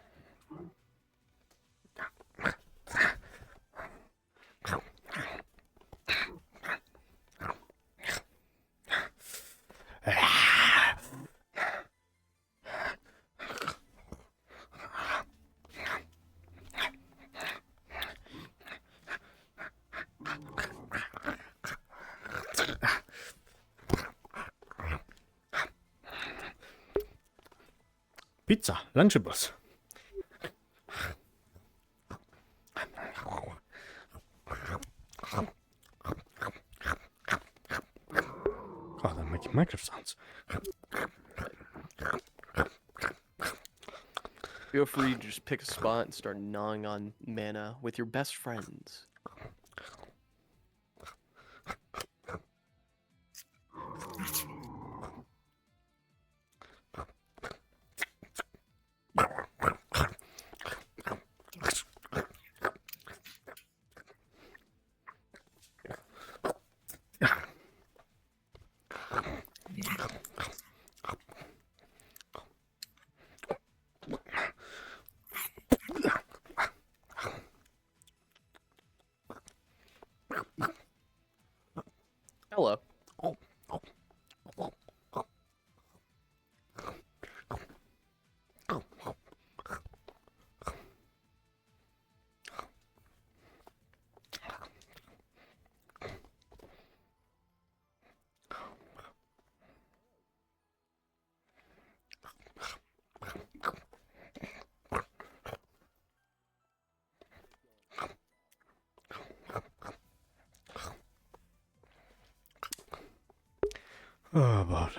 Pizza, Lunchables. God, I'm making Minecraft sounds. Feel free to just pick a spot and start gnawing on mana with your best friends. Hello. Oh, God.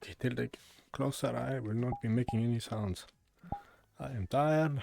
Okay, till they get closer, I will not be making any sounds. I am tired.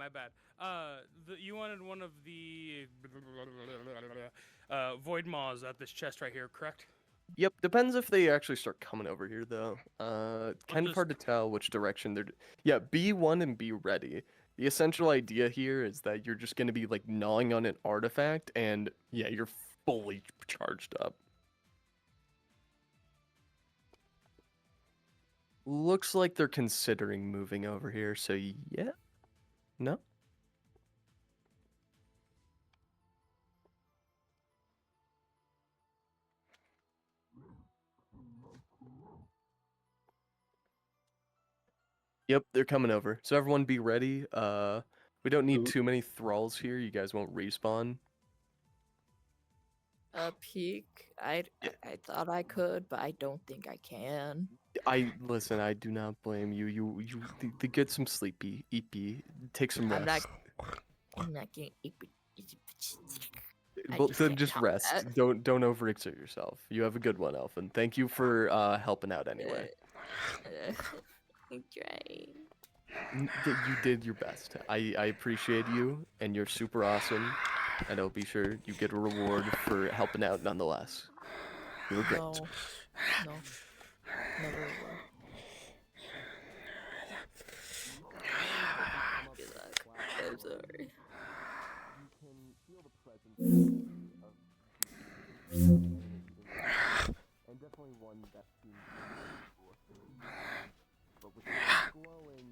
My bad. You wanted one of the void maws at this chest right here, correct? Yep, depends if they actually start coming over here, though. Kind of hard to tell which direction they're... Yeah, B1 and be ready. The essential idea here is that you're just going to be, like, gnawing on an artifact, and, yeah, you're fully charged up. Looks like they're considering moving over here, so yeah. No? Yep, they're coming over. So everyone be ready. We don't need too many thralls here. You guys won't respawn. Peek. I thought I could, but I don't think I can. Listen, I do not blame you. You get some sleepy, EP. Take some rest. I'm not getting Well, then just rest. that. Don't overexert yourself. You have a good one, Elfin. Thank you for helping out anyway. I'm trying. You did your best. I appreciate you, and you're super awesome. And I'll be sure you get a reward for helping out nonetheless. You were great. No. Never will. I'm sorry. And definitely one that seems but with glowing.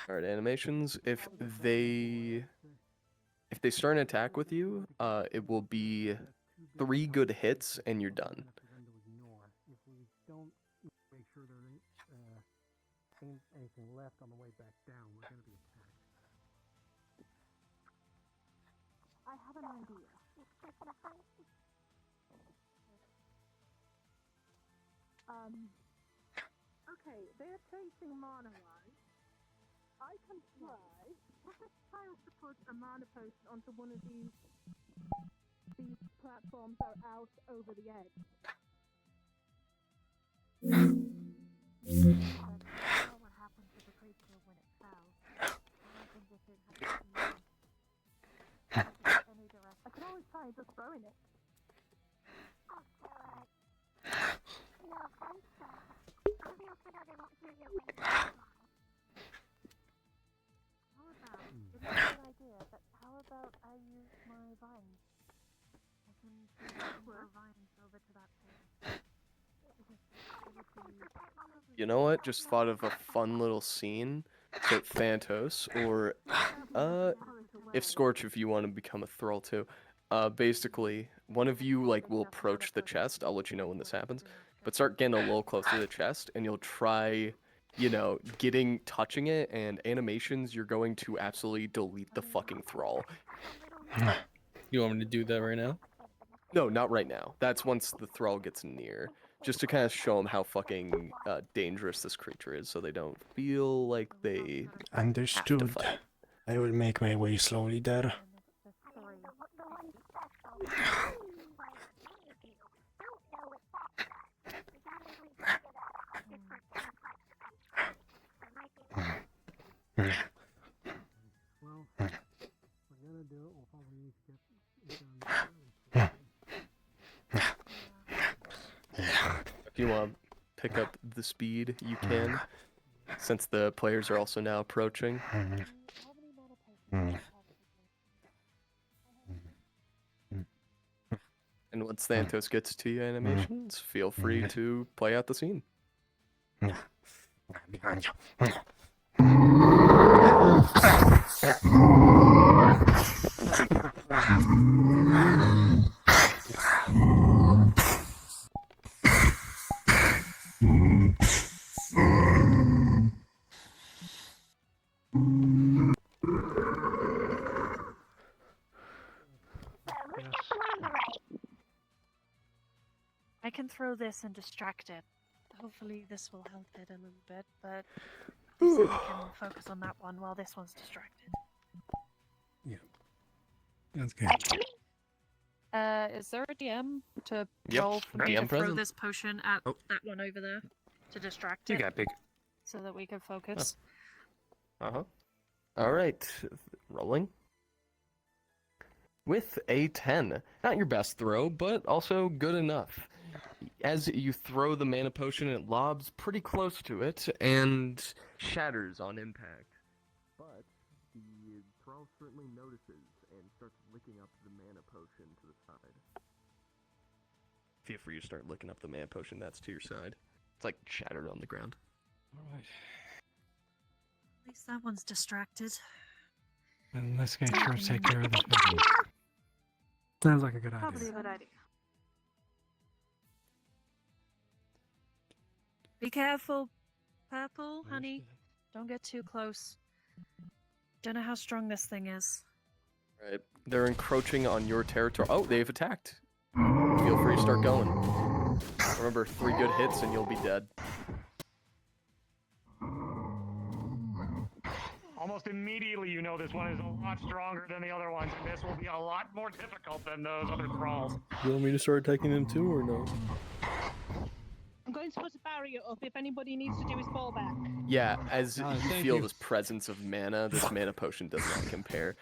Alright, animations. If they start an attack with you, it will be 3 good hits and you're done. If we don't make sure there ain't anything left on the way back down, we're going to be attacked. I have an idea. Okay, they're chasing mana, right? I can try to put a mana potion onto one of these platforms that are out over the edge. I don't know what happened to the creature when it fell. I think if it had any direction. I could always try just throwing it. No, thanks. Maybe I'll figure out they won't hear your wind. How about, it's a good idea, but how about I use my vines? I can more vines over to that place. You know what? Just thought of a fun little scene to Thantos, or if Scorch, if you want to become a thrall too. Basically, one of you will approach the chest. I'll let you know when this happens, but start getting a little closer to the chest, and you'll try, touching it, and animations. You're going to absolutely delete the fucking thrall. You want me to do that right now? No, not right now. That's once the thrall gets near. Just to kind of show them how fucking dangerous this creature is, so they don't feel like they Understood. have to fight. I will make my way slowly there. Well, we're gonna do it. We'll probably need to get it done. If you want to pick up the speed, you can, since the players are also now approaching. And once Thantos gets to your animations, feel free to play out the scene. Behind you. I can throw this and distract it. Hopefully this will help it a little bit, but So we can focus on that one while this one's distracted. Yeah. That's good. Is there a DM to Yep, roll for me DM to throw present. this potion at that one over there to distract You it? got big. So that we can focus. All right, rolling. With a 10. Not your best throw, but also good enough. As you throw the mana potion, it lobs pretty close to it and shatters on impact. But the thrall certainly notices and starts licking up the mana potion to the side. Feel free to start licking up the mana potion that's to your side. It's like shattered on the ground. Alright. At least that one's distracted. Then let's get sure to take care of this business. Sounds like a good Probably idea. a good idea. Be careful, Purple, honey. Don't get too close. Don't know how strong this thing is. Right. They're encroaching on your territory. Oh, they've attacked. Feel free to start going. Remember, 3 good hits and you'll be dead. Almost immediately, you know this one is a lot stronger than the other ones, and this will be a lot more difficult than those other thralls. You want me to start attacking them too, or no? I'm going to put a barrier up if anybody needs to do his fall back. Yeah, as Oh, you thank feel you. this presence of mana, this mana potion does not compare.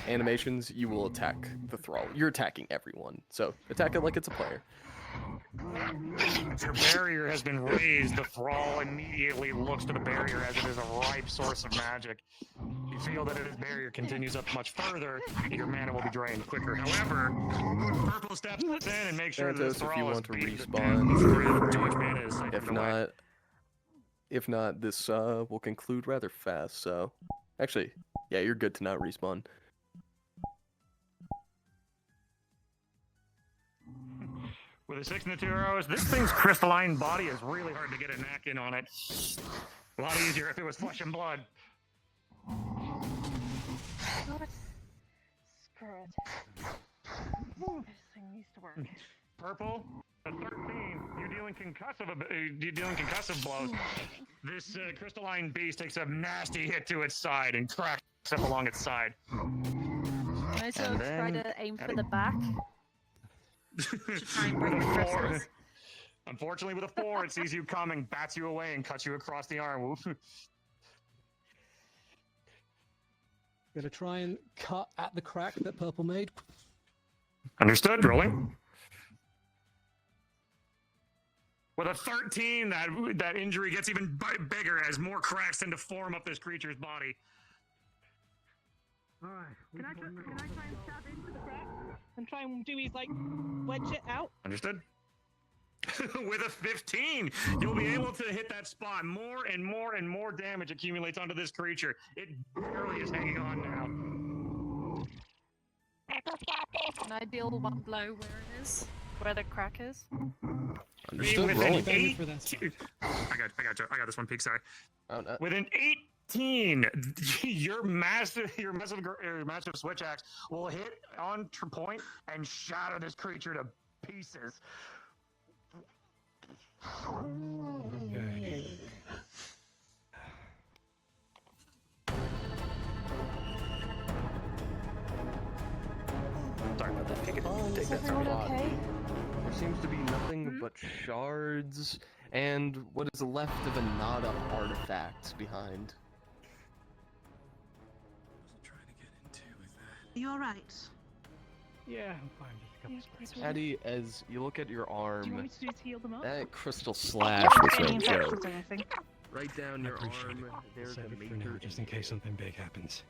Animations, you will attack the thrall. You're attacking everyone, so attack it like it's a player. Your barrier has been raised. The thrall immediately looks to the barrier as it is a ripe source of magic. You feel that if this barrier continues up much further, your mana will be drained quicker. However, Purple steps in and makes sure that this Santos, if thrall you is want to beat respawn. too much mana is siphoned away. If not, this will conclude rather fast. So, actually, yeah, you're good to not respawn. With a 6 and a 2 arrows, this thing's crystalline body is really hard to get a knack in on it. A lot easier if it was flesh and blood. Screw it. This thing needs to work. Purple, a 13. You're dealing concussive blows. This crystalline beast takes a nasty hit to its side and cracks up along its side. Can I still And try then- to aim for the back? To try and break With the a 4. crystals? Unfortunately, with a 4, it sees you coming, bats you away, and cuts you across the arm. Whoop. Gonna try and cut at the crack that Purple made. Understood. Rolling. With a 13, that injury gets even bigger as more cracks tend to form up this creature's body. Alright. Can I try and stab into the crack? And try and do his, like, wedge it out? Understood. With a 15, you'll be able to hit that spot. More and more and more damage accumulates onto this creature. It barely is hanging on now. Can I deal one blow where it is? Where the crack is? Understood. With Rolling. an 18, I got this one peak. Sorry. Oh, no. With an 18, your massive switch axe will hit on point and shatter this creature to pieces. Okay. Sorry about that. Take it. Take Is that. everyone Sorry. okay? There seems to be nothing but shards and what is left of a Nada artifact behind. Are you alright? Yeah, I'm fine. Just a couple scratches. Addy, as you look at your Do you want arm, me to do is heal them up? that crystal slash was Any no infections joke. or anything? Right down I your appreciate arm, it. there's Save a it for major now, just in case something big happens.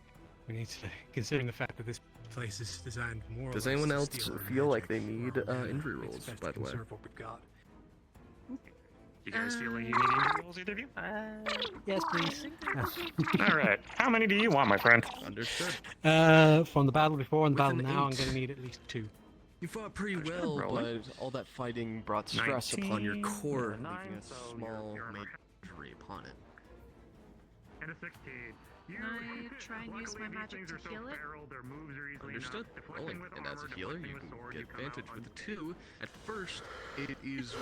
We need to, considering the fact that this place is designed more. or Does less anyone to else steal our feel like magic they need for our mana, injury it's rolls, best by to the way? conserve what we've got. You guys feeling you need injury rolls, either of you? Yes, please. All right. How many do you want, my friend? Understood. From the battle before and the With battle an now, I'm 8. gonna need at least 2. You fought pretty well, rolling. but all that fighting brought stress upon your 19, core, and a 9, leaving a so small you're injury upon it. and a 16. Can I try and use my magic to heal it? Their moves are easily Understood. enough. Rolling. Deflecting with And as armor, a healer, deflecting you with can sword, get you come out advantage with the 2. At first, it is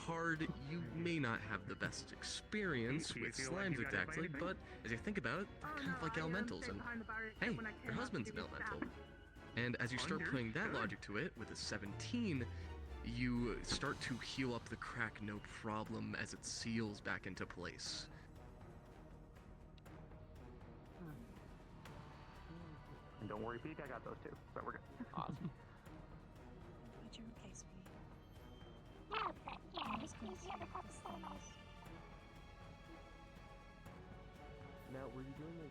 hard. You may not have the best experience with slimes exactly, but as you think about it, kind of like elementals. And hey, your husband's an elemental. And as you start putting that logic to it, with a 17, you start to heal up the crack no problem as it seals back into place. And don't worry, Peak, I got those too, so we're good. Awesome. But you're okay, sweetie. Now, were you doing a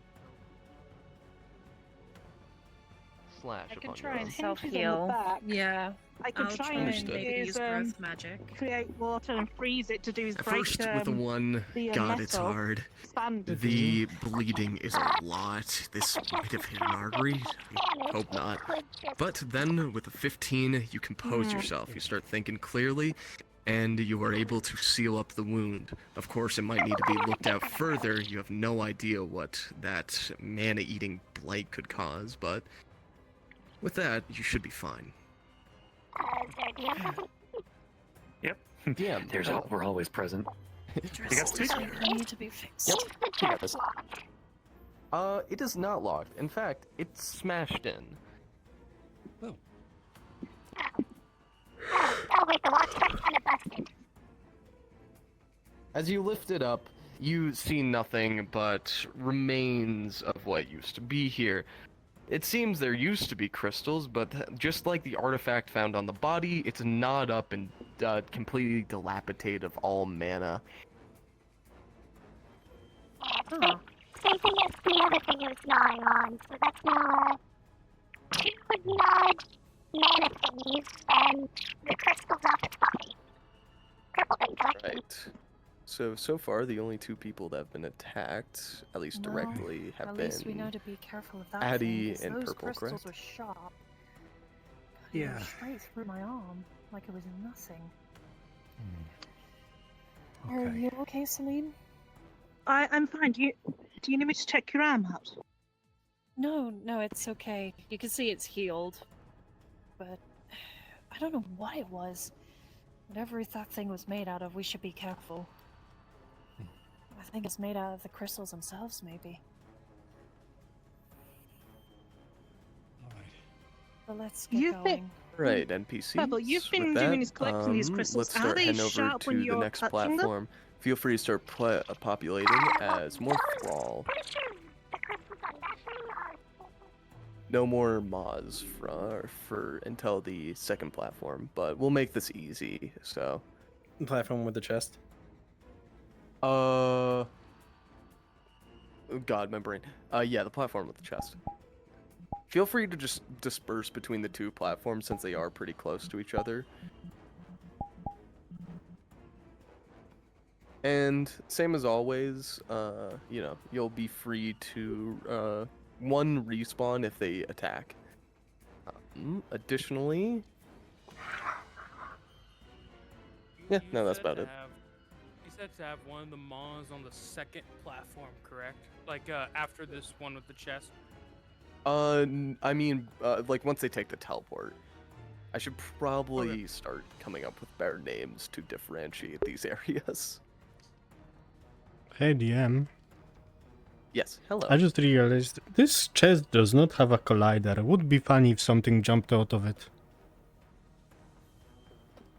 slash I can upon try your and own? self-heal. Yeah. I can I'll try and and maybe use use growth magic. create water and freeze it to do At break first, with the one, God, it's metal. hard. Expand. The bleeding is a lot. This might have hit an artery. I hope not. But then, with the 15, you compose yourself. You start thinking clearly, and you are able to seal up the wound. Of course, it might need to be looked at further. You have no idea what that mana-eating blight could cause, but with that, you should be fine. Yep. Yeah, There's hope. We're always present. Dress got does need to be fixed. Yep, you got this. It is not locked. In fact, it's smashed in. Oh. Oh wait, the lock's kind of busted. As you lift it up, you see nothing but remains of what used to be here. It seems there used to be crystals, but just like the artifact found on the body, it's gnawed up and completely dilapidated of all mana. Yeah, same thing as the other thing it was gnawing on, so that's now with gnawed mana thingies and the crystals off its body. Crippled and collected. Right. So far, the only 2 people that have been attacked, at least Well, directly, have At been least we know to be careful of that Addie thing, 'cause and those Purple, crystals correct? were sharp. God, it Yeah. went straight through my arm, like it was nothing. Okay. Are you okay, Celine? I'm fine. Do you need me to check your arm out? No, it's okay. You can see it's healed. But I don't know what it was. Whatever that thing was made out of, we should be careful. I think it's made out of the crystals themselves, maybe. But let's get You've going. been- Right, NPCs. Pebble, you've been with that, doing is collecting these crystals. Let's Are start they heading over sharp when to the you're next touching them? platform. Feel free to start populating as more Thrall. No more Moz for until the second platform, but we'll make this easy. So, Platform with the chest. God, my brain. Yeah, the platform with the chest. Feel free to just disperse between the 2 platforms since they are pretty close to each other. And same as always, you know, you'll be free to 1 respawn if they attack. Additionally, yeah, no, that's about it. You said to have one of the Mons on the second platform, correct? Like after this one with the chest. I mean, like once they take the teleport, I should probably start coming up with better names to differentiate these areas. Hey, DM. Yes, hello. I just realized this chest does not have a collider. It would be funny if something jumped out of it.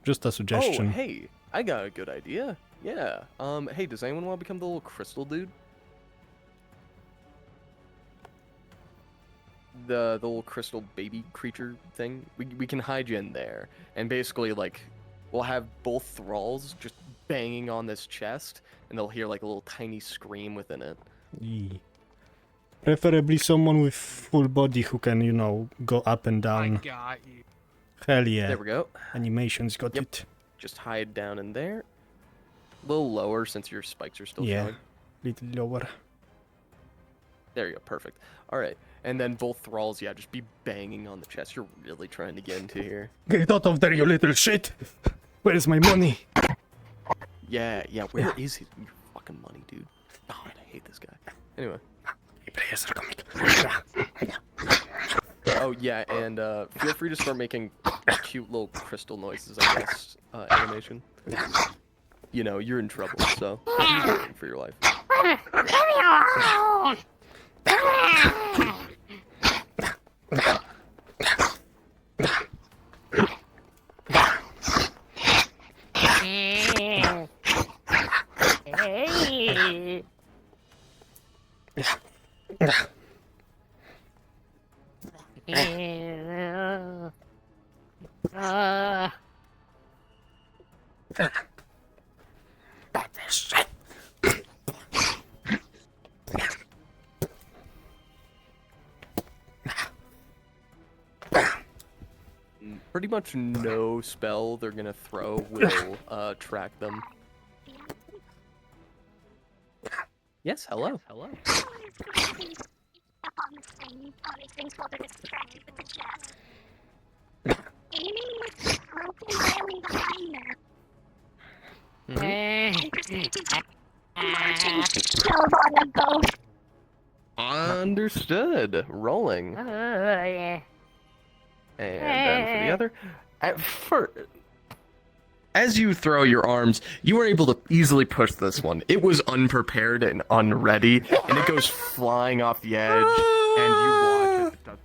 Just a suggestion. Oh, hey, I got a good idea. Yeah. Hey, does anyone want to become the little crystal dude? The little crystal baby creature thing? We can hide you in there. And basically, like, we'll have both thralls just banging on this chest, and they'll hear, like, a little tiny scream within it. Yee. Preferably someone with full body who can, you know, go up and down. I got you. Hell yeah. There we go. Animations got it. Just hide down in there. A little lower since your spikes are still Yeah, showing. little lower. There you go, perfect. Alright, and then both thralls, yeah, just be banging on the chest. You're really trying to get into here. Get out of there, you little shit! Where's my money? Yeah, where is it? Your fucking money, dude. God, I hate this guy. Anyway. Oh yeah, and feel free to start making cute little crystal noises, I guess. Animation. You know, you're in trouble, so for your life. Pretty much no spell they're gonna throw will track them. Yes, hello. Hello. Understood. Rolling. And then for the other, as you throw your arms, you are able to easily push this one. It was unprepared and unready, and it goes flying off the edge, and you watch it.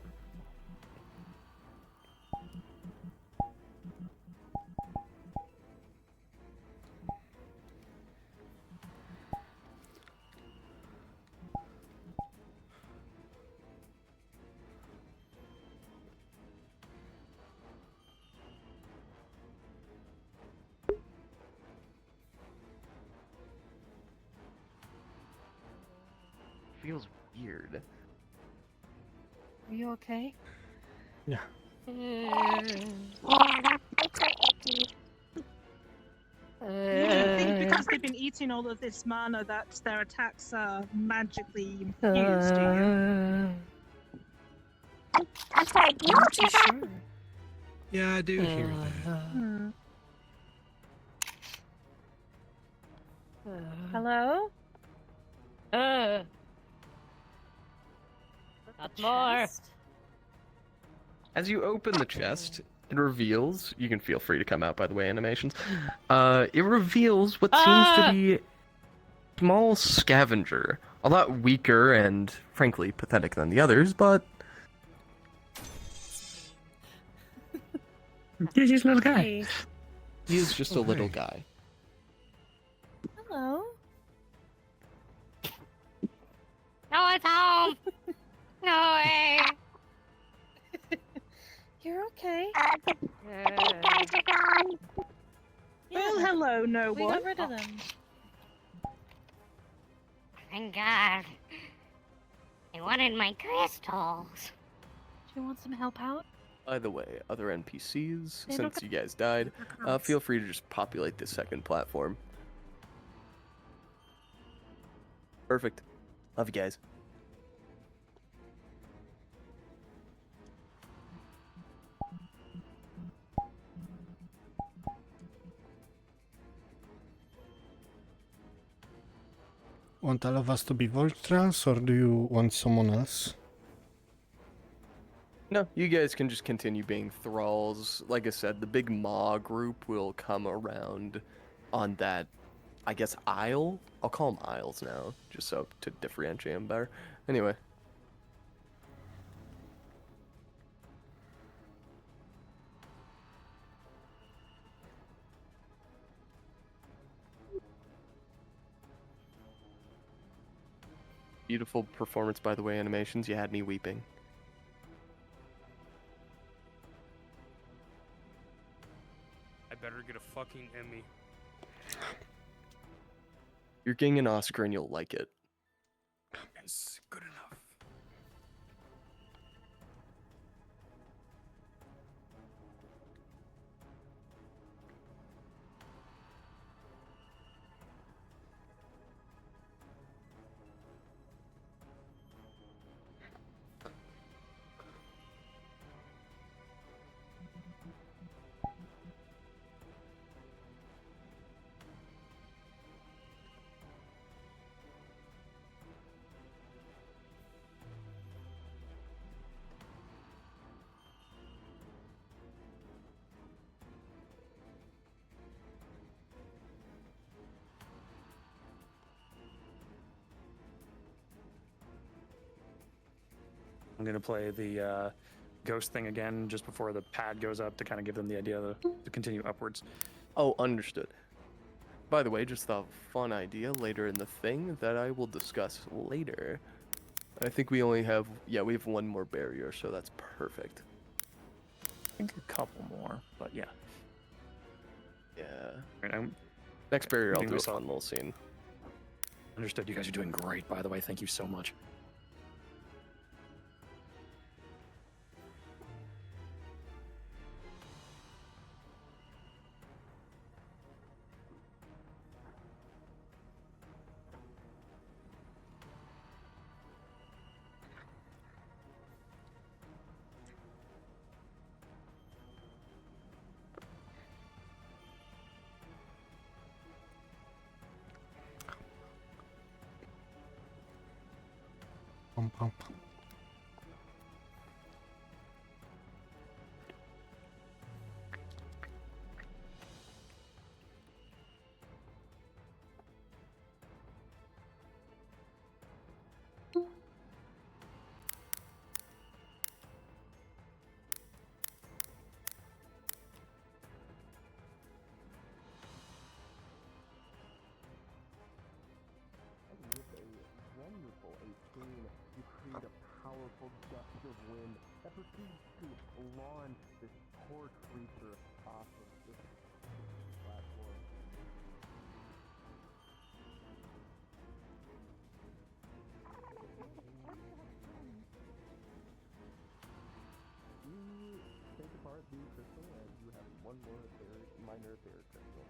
Feels weird. Are you okay? Yeah. Yeah, that's super icky. You don't think because they've been eating all of this mana that their attacks are magically infused, do you? I'm sorry, do you hear that? Yeah, I do hear that. Hello? Not more. As you open the chest, it reveals, you can feel free to come out by the way, animations. It reveals what seems to be a small scavenger. A lot weaker and, frankly, pathetic than the others, but... He's just a little guy. He is just a little guy. Hello? No, it's home. No way. You're okay. The big guys are gone. Well, hello, no We one. got rid of them. Thank God. I wanted my crystals. Do you want some help out? By the way, other NPCs, They since don't you guys died, feel free to just populate the second platform. Perfect. Love you guys. Want all of us to be Voltrans, or do you want someone else? No, you guys can just continue being thralls. Like I said, the big Maw group will come around on that, I guess, aisle? I'll call them aisles now, just so to differentiate them better. Anyway. Beautiful performance, by the way, animations. You had me weeping. I better get a fucking Emmy. You're getting an Oscar and you'll like it. Yes, good enough. I'm gonna play the ghost thing again just before the pad goes up to kind of give them the idea to continue upwards. Oh, understood. By the way, just a fun idea later in the thing that I will discuss later. I think we only have, we have one more barrier, so that's perfect. I think a couple more, but yeah. Yeah. Right, Next barrier, I'll think do we a saw- fun little scene. Understood. You guys are doing great, by the way. Thank you so much. Pum, pum. Wonderful 18, you create a powerful gust of wind that proceeds to launch this poor creature off of this platform. You take apart the crystal and you have one more minor etheric crystal.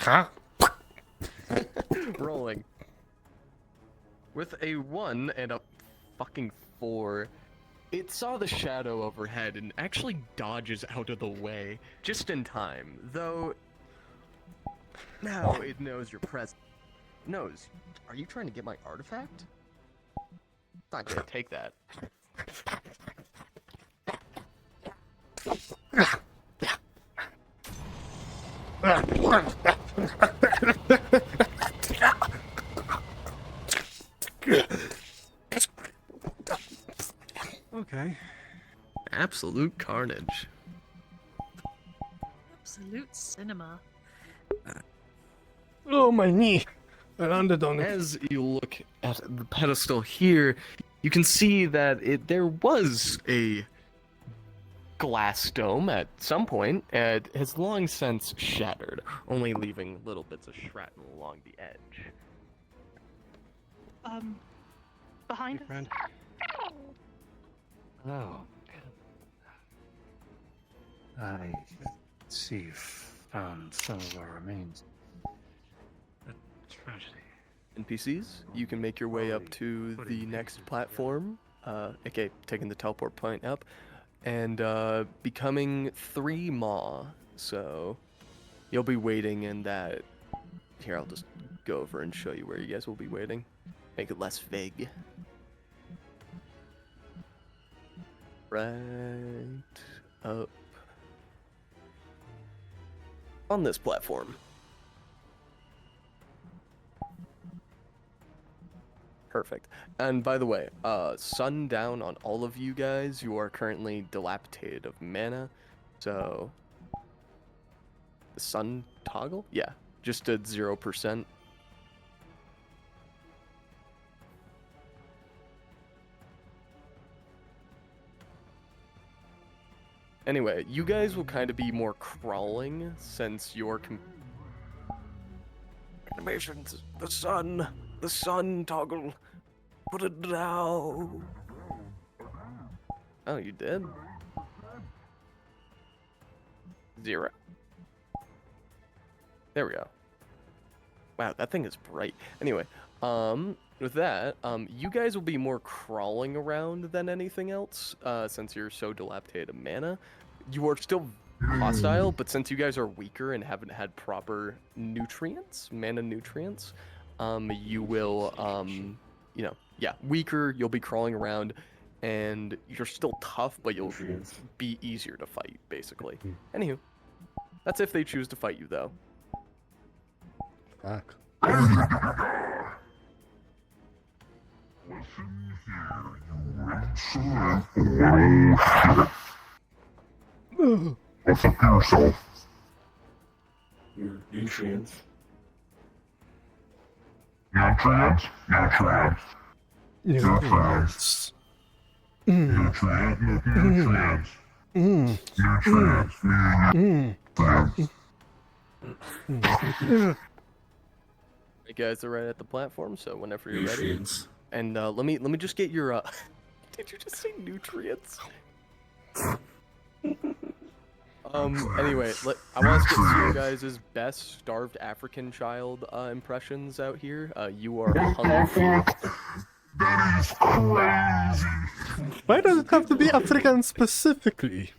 Huh? Rolling. With a 1 and a fucking 4, it saw the shadow overhead and actually dodges out of the way just in time, though now it knows your presence. Knows, are you trying to get my artifact? It's not gonna take that. Okay. Absolute carnage. Absolute cinema. Oh, my knee! I landed on it. As you look at the pedestal here, you can see that there was a glass dome at some point, and has long since shattered, only leaving little bits of shrapnel along the edge. Behind us. Oh. I see found some of our remains. A tragedy. NPCs, you can make your way up to the next platform, aka taking the teleport point up, and becoming 3 Maw. So you'll be waiting in that. Here, I'll just go over and show you where you guys will be waiting. Make it less vague. Right up on this platform. Perfect. And by the way, sundown on all of you guys. You are currently dilapidated of mana, so the sun toggle, yeah, just at 0%. Anyway, you guys will kind of be more crawling since your animations. The sun toggle. Put it down. Oh, you did? 0. There we go. Wow, that thing is bright. Anyway, with that, you guys will be more crawling around than anything else, since you're so dilapidated of mana. You are still hostile, but since you guys are weaker and haven't had proper nutrients, mana nutrients, you will, you know, yeah, weaker, you'll be crawling around, and you're still tough, but you'll be easier to fight, basically. Anywho, that's if they choose to fight you, though. Fuck. What's up to yourself? Your nutrients. Nutrients? Nutrients. Nutrients. Nutrients. You guys are right at the platform, so whenever you're ready. And let me just get your did you just say nutrients? Anyway, I want to get to you guys' best starved African child impressions out here. You are hungry. That is crazy. Why does it have to be African specifically?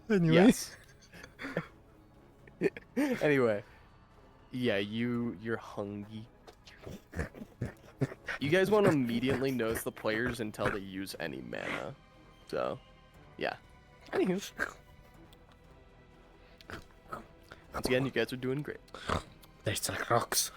Anyway. Yes. Anyway, yeah, you're hungry. You guys want to immediately notice the players until they use any mana. So, yeah. Anywho. Once again, you guys are doing great. They suck rocks.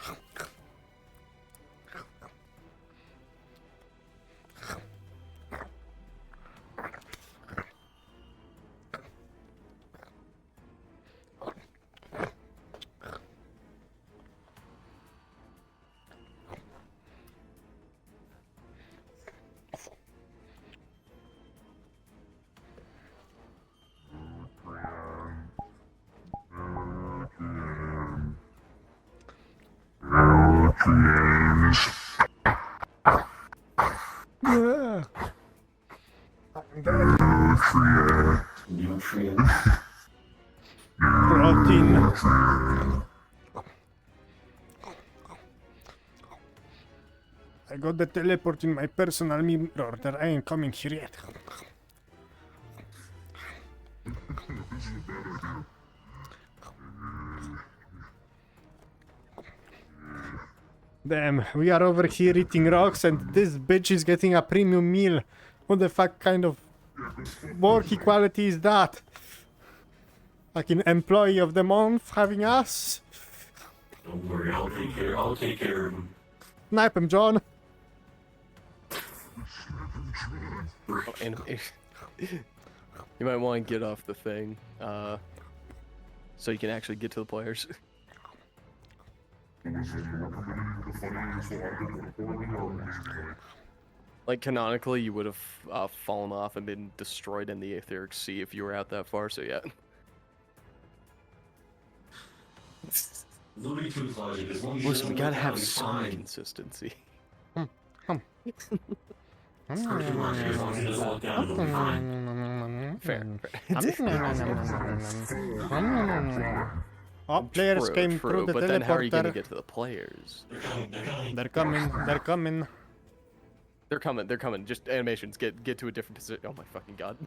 Nutrients. Nutrients. Protein. I got the teleport in my personal mirror that I ain't coming here yet. Damn, we are over here eating rocks and this bitch is getting a premium meal. What the fuck kind of work equality is that? Fucking employee of the month having us? Don't worry, I'll take care of him. Snipe him, John. Oh, and you might want to get off the thing, so you can actually get to the players. Like, canonically, you would have fallen off and been destroyed in the Aetheric Sea if you were out that far, so yeah. Looney Tunes logic is one Listen, we gotta have some consistency. Fair. Oh, players came through the but then how are you gonna teleporter. get to the players? They're coming, they're coming. They're coming. Just animations. Get to a different position. Oh my fucking god.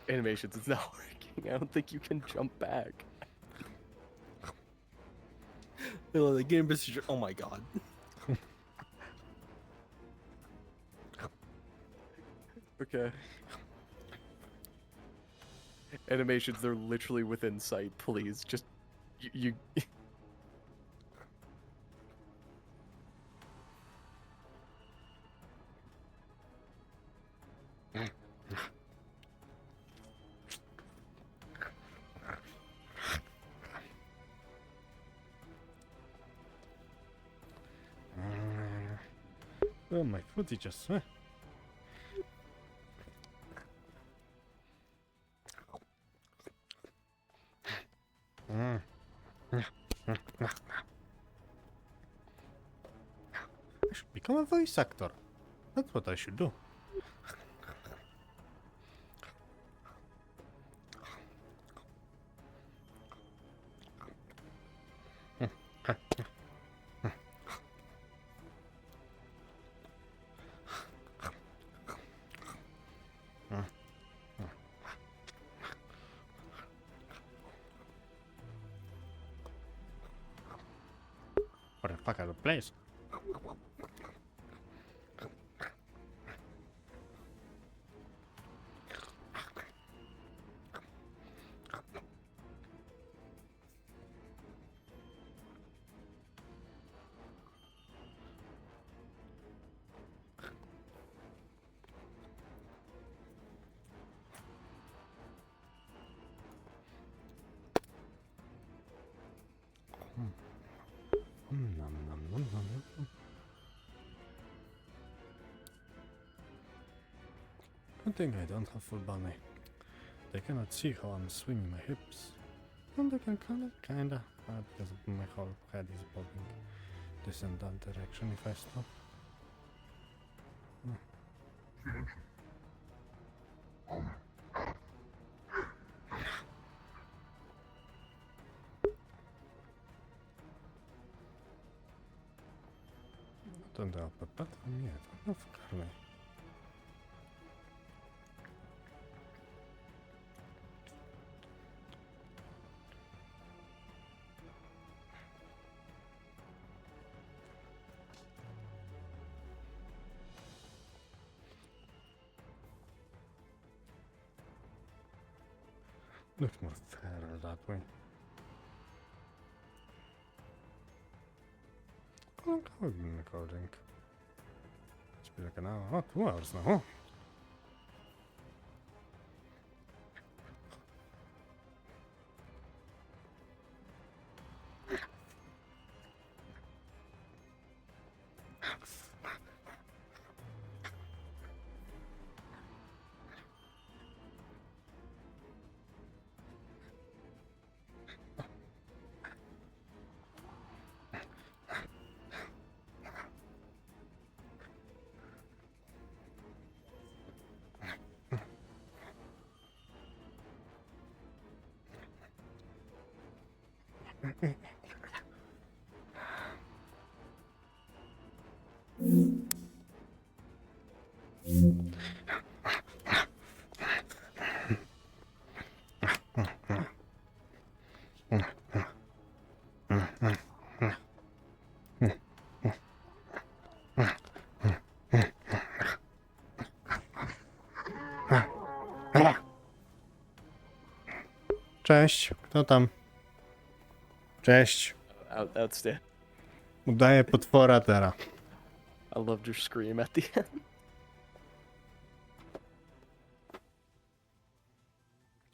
Animations, it's not working. I don't think you can jump back. Oh, the game is. Oh my god. Okay. Animations, they're literally within sight. Please, just you. Oh, my foot is just. I should become a voice actor. That's what I should do. What the fuck out of place? Good thing I don't have full bunny. They cannot see how I'm swinging my hips. And they can kinda, because my whole head is bobbing this and that direction if I stop. Don't help a pattern yet. No fuck me. Looks more fairer that way. How long have we been recording? It's been like an hour. Oh, 2 hours now. Cześć, kto tam? Cześć. Outstanding. Udaję potwora teraz. I loved your scream at the end.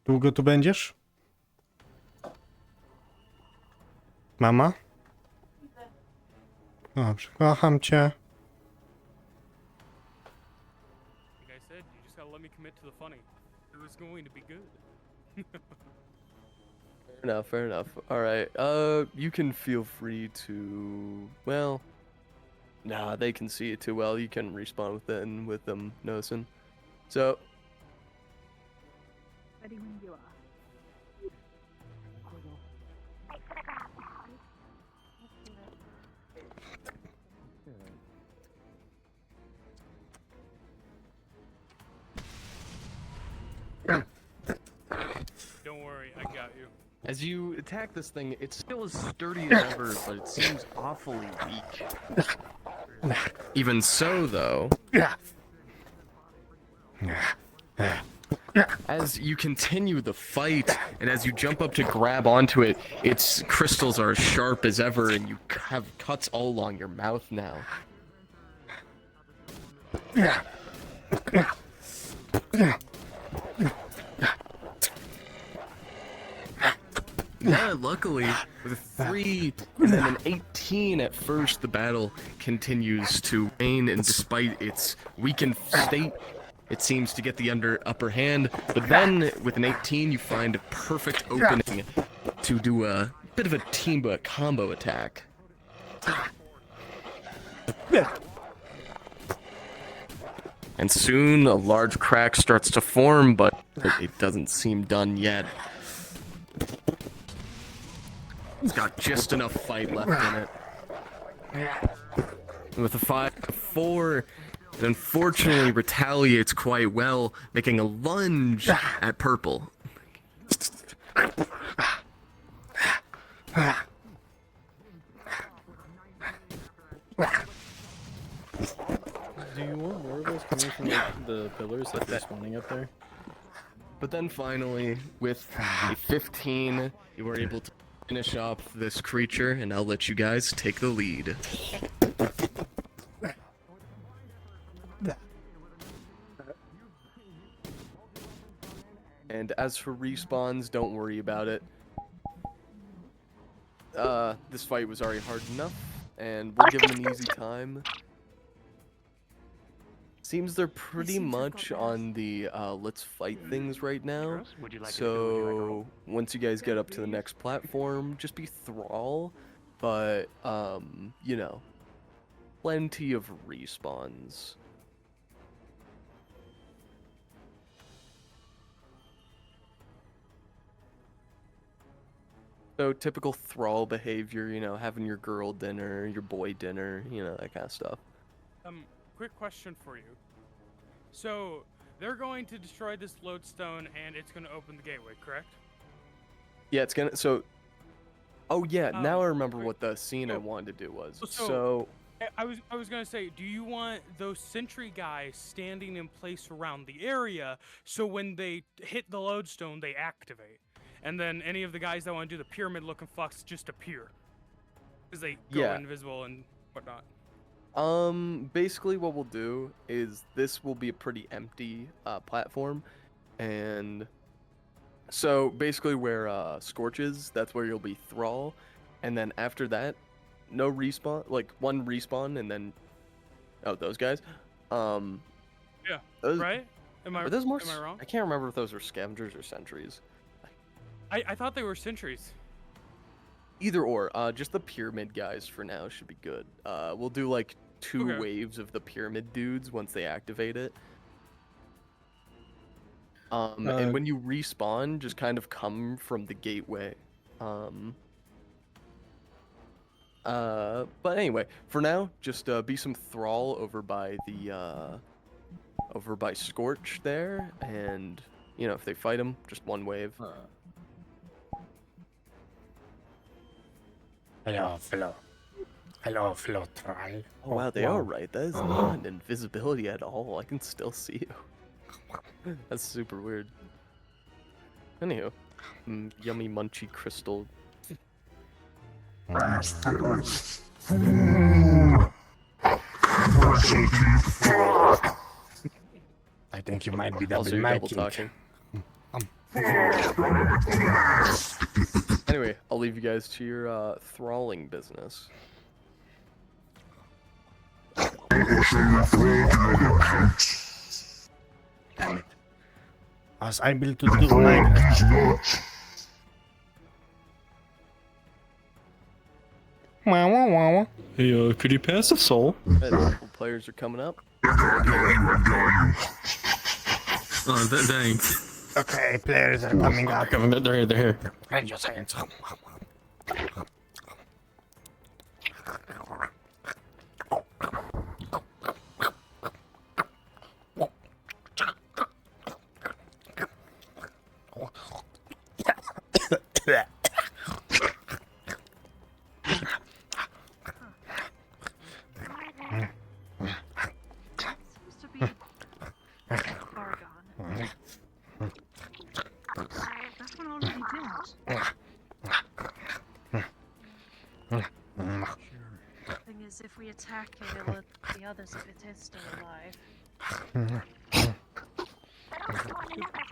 Długo tu będziesz? Mama? Dobrze, kocham cię. Like I said, you just gotta let me commit to the funny. It was going to be good. Fair enough. Alright, you can feel free to, well, nah, they can see it too well. You can respawn with them noticing. So, Ready when you are. Don't worry, I got you. as you attack this thing, it's still as sturdy as ever, but it seems awfully weak. Even so, though, as you continue the fight, and as you jump up to grab onto it, its crystals are as sharp as ever, and you have cuts all along your mouth now. Yeah, luckily, with a 3 and then an 18 at first, the battle continues to wane, and despite its weakened state, it seems to get the upper hand. But then, with an 18, you find a perfect opening to do a bit of a combo attack. And soon, a large crack starts to form, but it doesn't seem done yet. It's got just enough fight left in it. With a 5-4, it unfortunately retaliates quite well, making a lunge at purple. Do you want more of those coming from like, the pillars that they're spawning up there? But then finally, with a 15, you were able to finish off this creature, and I'll let you guys take the lead. And as for respawns, don't worry about it. This fight was already hard enough, and we'll give them an easy time. Seems they're pretty much on the let's fight things right now. So once you guys get up to the next platform, just be Thrall, but you know, plenty of respawns. So typical Thrall behavior, you know, having your girl dinner, your boy dinner, you know, that kind of stuff. Quick question for you. So, they're going to destroy this lodestone and it's going to open the gateway, correct? Yeah, it's gonna, so... Oh yeah, now I remember what the scene I wanted to do was. So... I was going to say, do you want those sentry guys standing in place around the area so when they hit the lodestone, they activate? And then any of the guys that want to do the pyramid-looking fucks just appear. Because they go invisible and whatnot. Basically what we'll do is this will be a pretty empty platform, and so basically where Scorch is, that's where you'll be Thrall, and then after that, no respawn, like one respawn, and then those guys. Yeah. Those, right? Am I wrong? I can't remember if those are scavengers or sentries. I thought they were sentries. Either or, just the pyramid guys for now should be good. We'll do like 2 waves of the pyramid dudes once they activate it. And when you respawn, just kind of come from the gateway. But anyway, for now, just be some Thrall over by the over by Scorch there, and you know, if they fight him, just one wave. Hello, Thrall. Oh wow, they are right. That is not an invisibility at all. I can still see you. That's super weird. Anywho, yummy munchy crystal. I think you might be Also, double double talking. Anyway, I'll leave you guys to your thralling business. Damn it. I was able to do my... Hey, could you pass a soul? Players are coming up. Oh, thanks. Okay, players are coming up. They're here. And your hands. If we attack it, it'll let the others if it is still alive.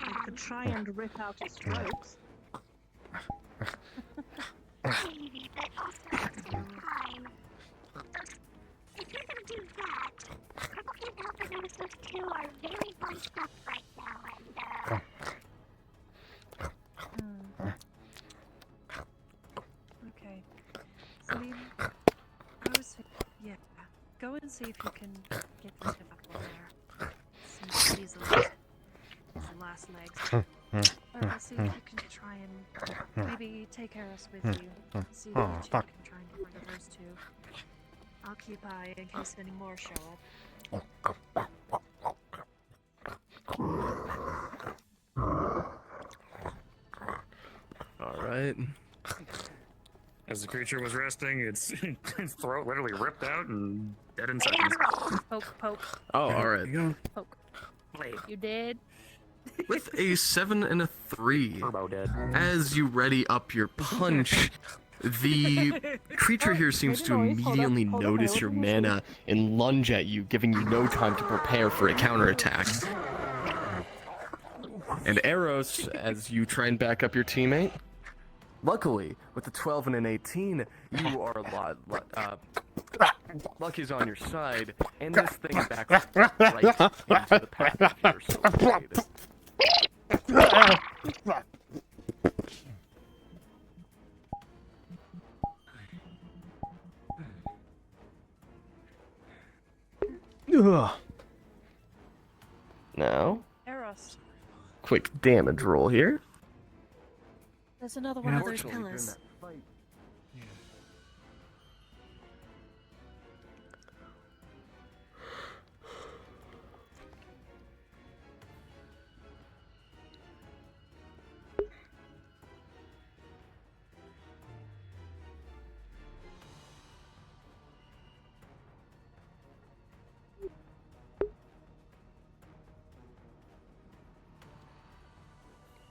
We could try and rip out its throats. If you're gonna do that, probably know that those two are very bunched up right now, and Okay. So yeah, go and see if you can get rid of up there. Since these are the last legs. But see if you can try and maybe take Harris with you. See if you can try and get rid of those two. I'll keep an eye in case any more show up. Alright. As as the creature was resting, its throat literally ripped out and dead in seconds. Poke, poke, Oh, alright. poke. You did? With a 7 and a 3, Turbo dead. as you ready up your punch, the creature here seems to immediately notice your mana and lunge at you, giving you no time to prepare for a counterattack. And Eros, as you try and back up your teammate, luckily, with a 12 and an 18, you are a lot, Lucky's on your side, and this thing backs right into the path of your sword. Now, Eros, quick damage roll here. there's another one of those pillars.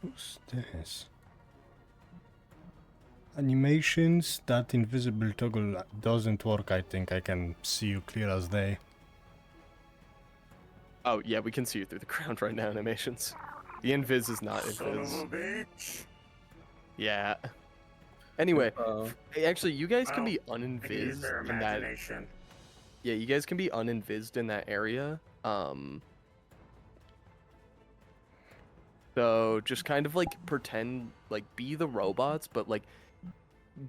What's this? Animations, that invisible toggle doesn't work, I think. I can see you clear as day. Oh, yeah, we can see you through the ground right now, animations. The invis is not invis. bitch. Yeah. Anyway, actually, you guys can be uninvised their in that. imagination. Yeah, you guys can be uninvised in that area. So just kind of like pretend, like be the robots, but like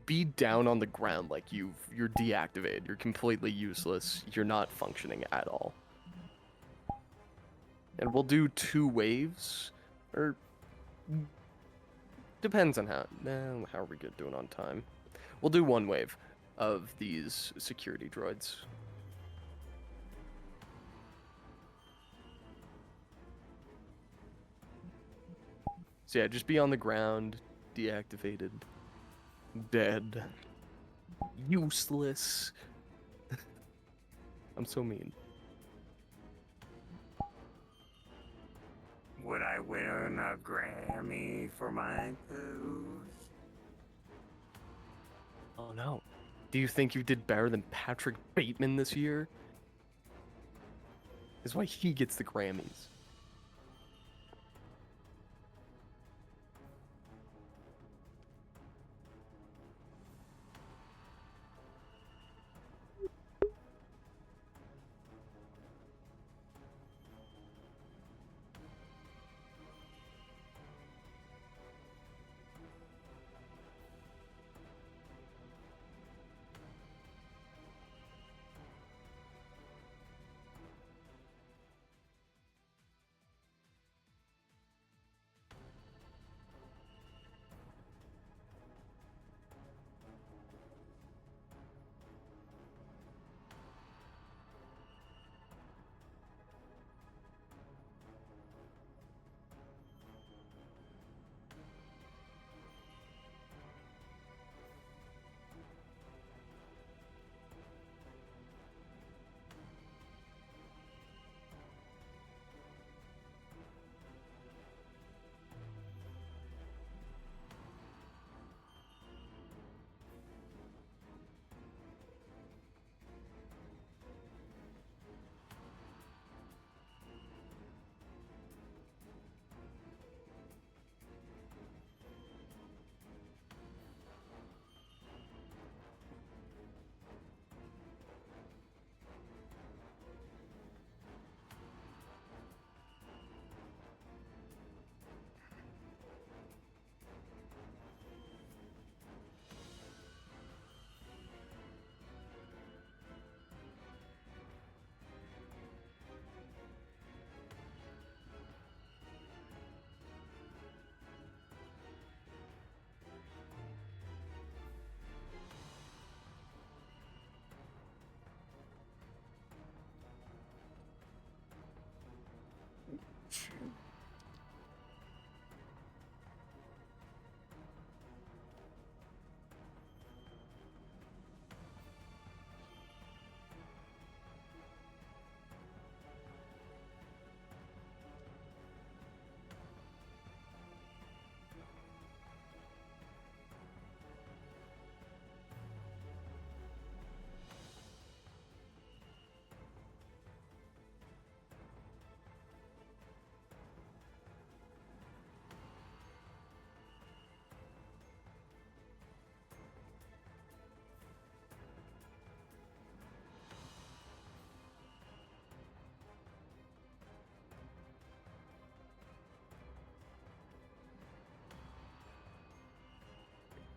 be down on the ground, like you're deactivated. You're completely useless. You're not functioning at all. And we'll do 2 waves, or depends on how are we good doing on time. We'll do 1 wave of these security droids. So yeah, just be on the ground, deactivated, dead, useless. I'm so mean. Would I win a Grammy for my poos? Oh no. Do you think you did better than Patrick Bateman this year? That's why he gets the Grammys.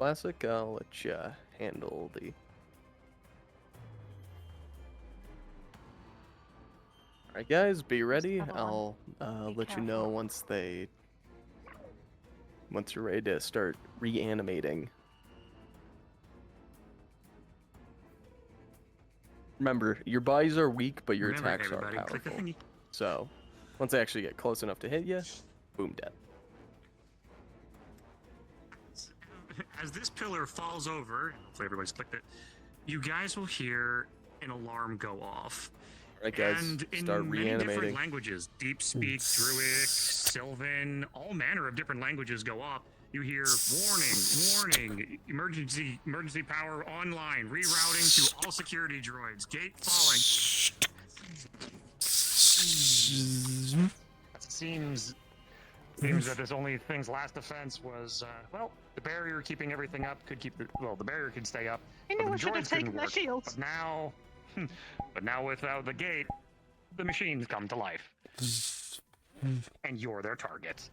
Classic, I'll let you handle the... Alright guys, be ready. I'll let you know once you're ready to start reanimating. Remember, your bodies are weak, but your attacks are powerful. So, once they actually get close enough to hit you, boom, dead. As this pillar falls over, hopefully everybody's clicked it, you guys will hear an alarm go off. Alright guys, And in start many reanimating. different languages, Deep Speak, Druidic, Sylvan, all manner of different languages go off. You hear warning, emergency power online, rerouting to all security droids, gate falling. Seems that this only thing's last defense was, well, the barrier keeping everything up could keep the barrier could stay up. I but knew the I should have droids couldn't taken my work. shields. But now without the gate, the machines come to life. And you're their target.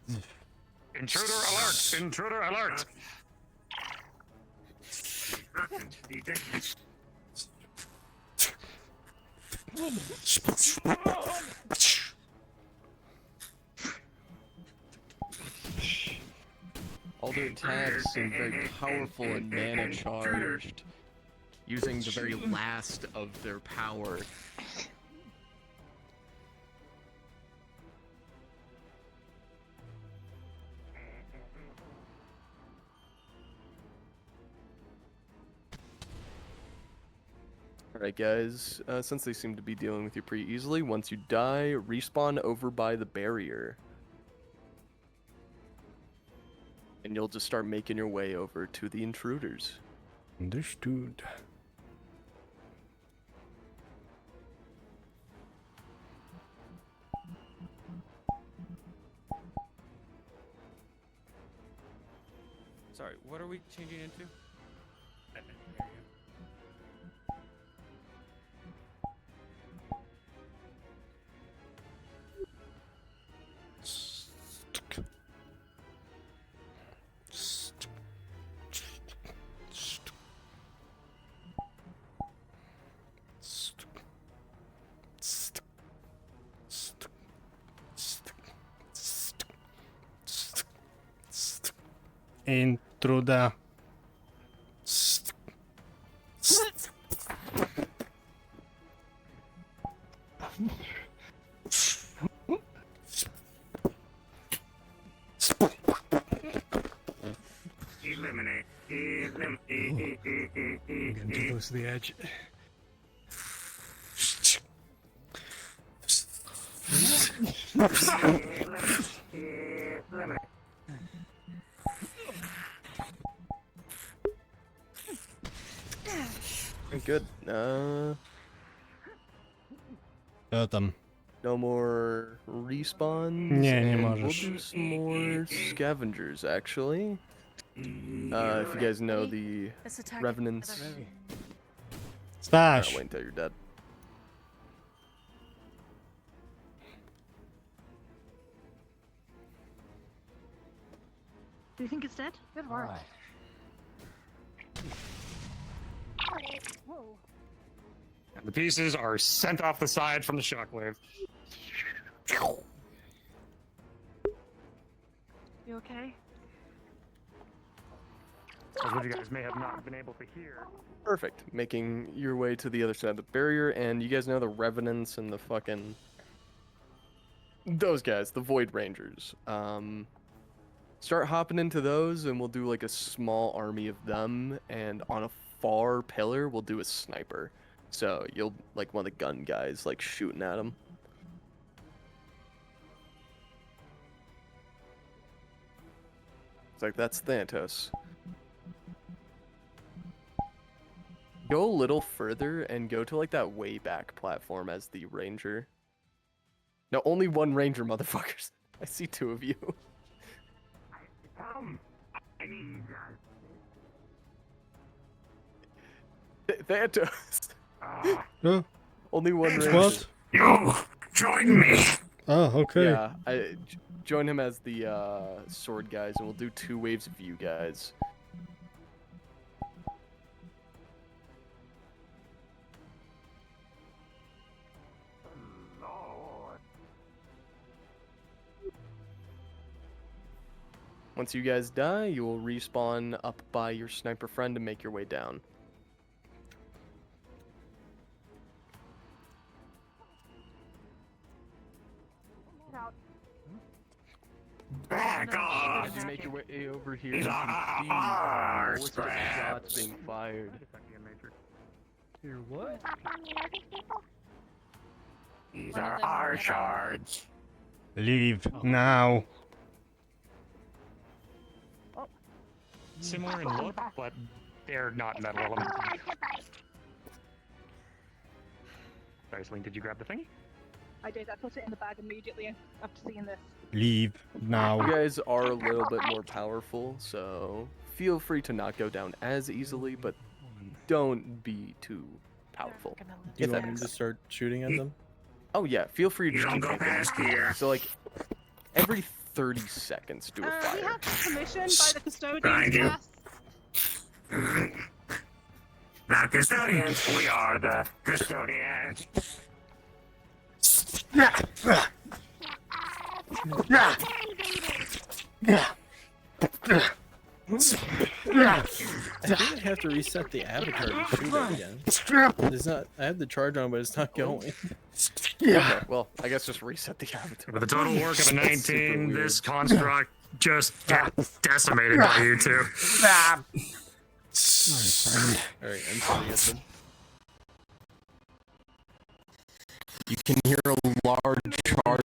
Intruder alert! Intruder alert! All their attacks seem very powerful and mana charged, using the very last of their power. Alright guys, since they seem to be dealing with you pretty easily, once you die, respawn over by the barrier. And you'll just start making your way over to the intruders. Understood. Sorry, what are we changing into? Intruder. Eliminate. Getting too close to the edge. Good. Got them. No more respawns. Nie, nie and możesz. We'll do some more scavengers, actually. If you guys know the revenants. Stash. Wait until you're dead. Do you think it's dead? Good work. Whoa. And the pieces are sent off the side from the shockwave. You okay? As what you guys may have not been able to hear. Perfect. Making your way to the other side of the barrier, and you guys know the revenants and the fucking... Those guys, the Void Rangers. Start hopping into those, and we'll do like a small army of them, and on a far pillar, we'll do a sniper. So you'll, like, one of the gun guys, like, shooting at them. It's like, that's Thanatos. Go a little further and go to, like, that way back platform as the ranger. No, only one ranger, motherfuckers. I see two of you. I need Thanatos. Huh? Only one ranger. What? You join me. Oh, okay. Yeah, join him as the sword guys, and we'll do 2 waves of you guys. Once you guys die, you will respawn up by your sniper friend and make your way down. Back off! As you make your way over here, These you are can see our bullets of shots being fired. Hear what? These are our shards. Leave now. Similar in look, but they're not metal elements. Sorry, Celine, did you grab the thing? I did. I put it in the bag immediately after seeing this. Leave now. You guys are a little bit more powerful, so feel free to not go down as easily, but don't be too powerful. Do you want me to start shooting at them? Oh yeah, feel free to You just don't keep go making past them. here. So like every 30 seconds do a We fire. have permission by the custodian. Thank you. Yes. Not custodians, we are the custodians. I think I have to reset the avatar to shoot it again. It's not. I have the charge on, but it's not going. Okay, well, I guess just reset the avatar. With a total work of a It's super 19, weird. this construct just got decimated by you two. Alright, I'm sorry, Ethan. You can hear a large charge.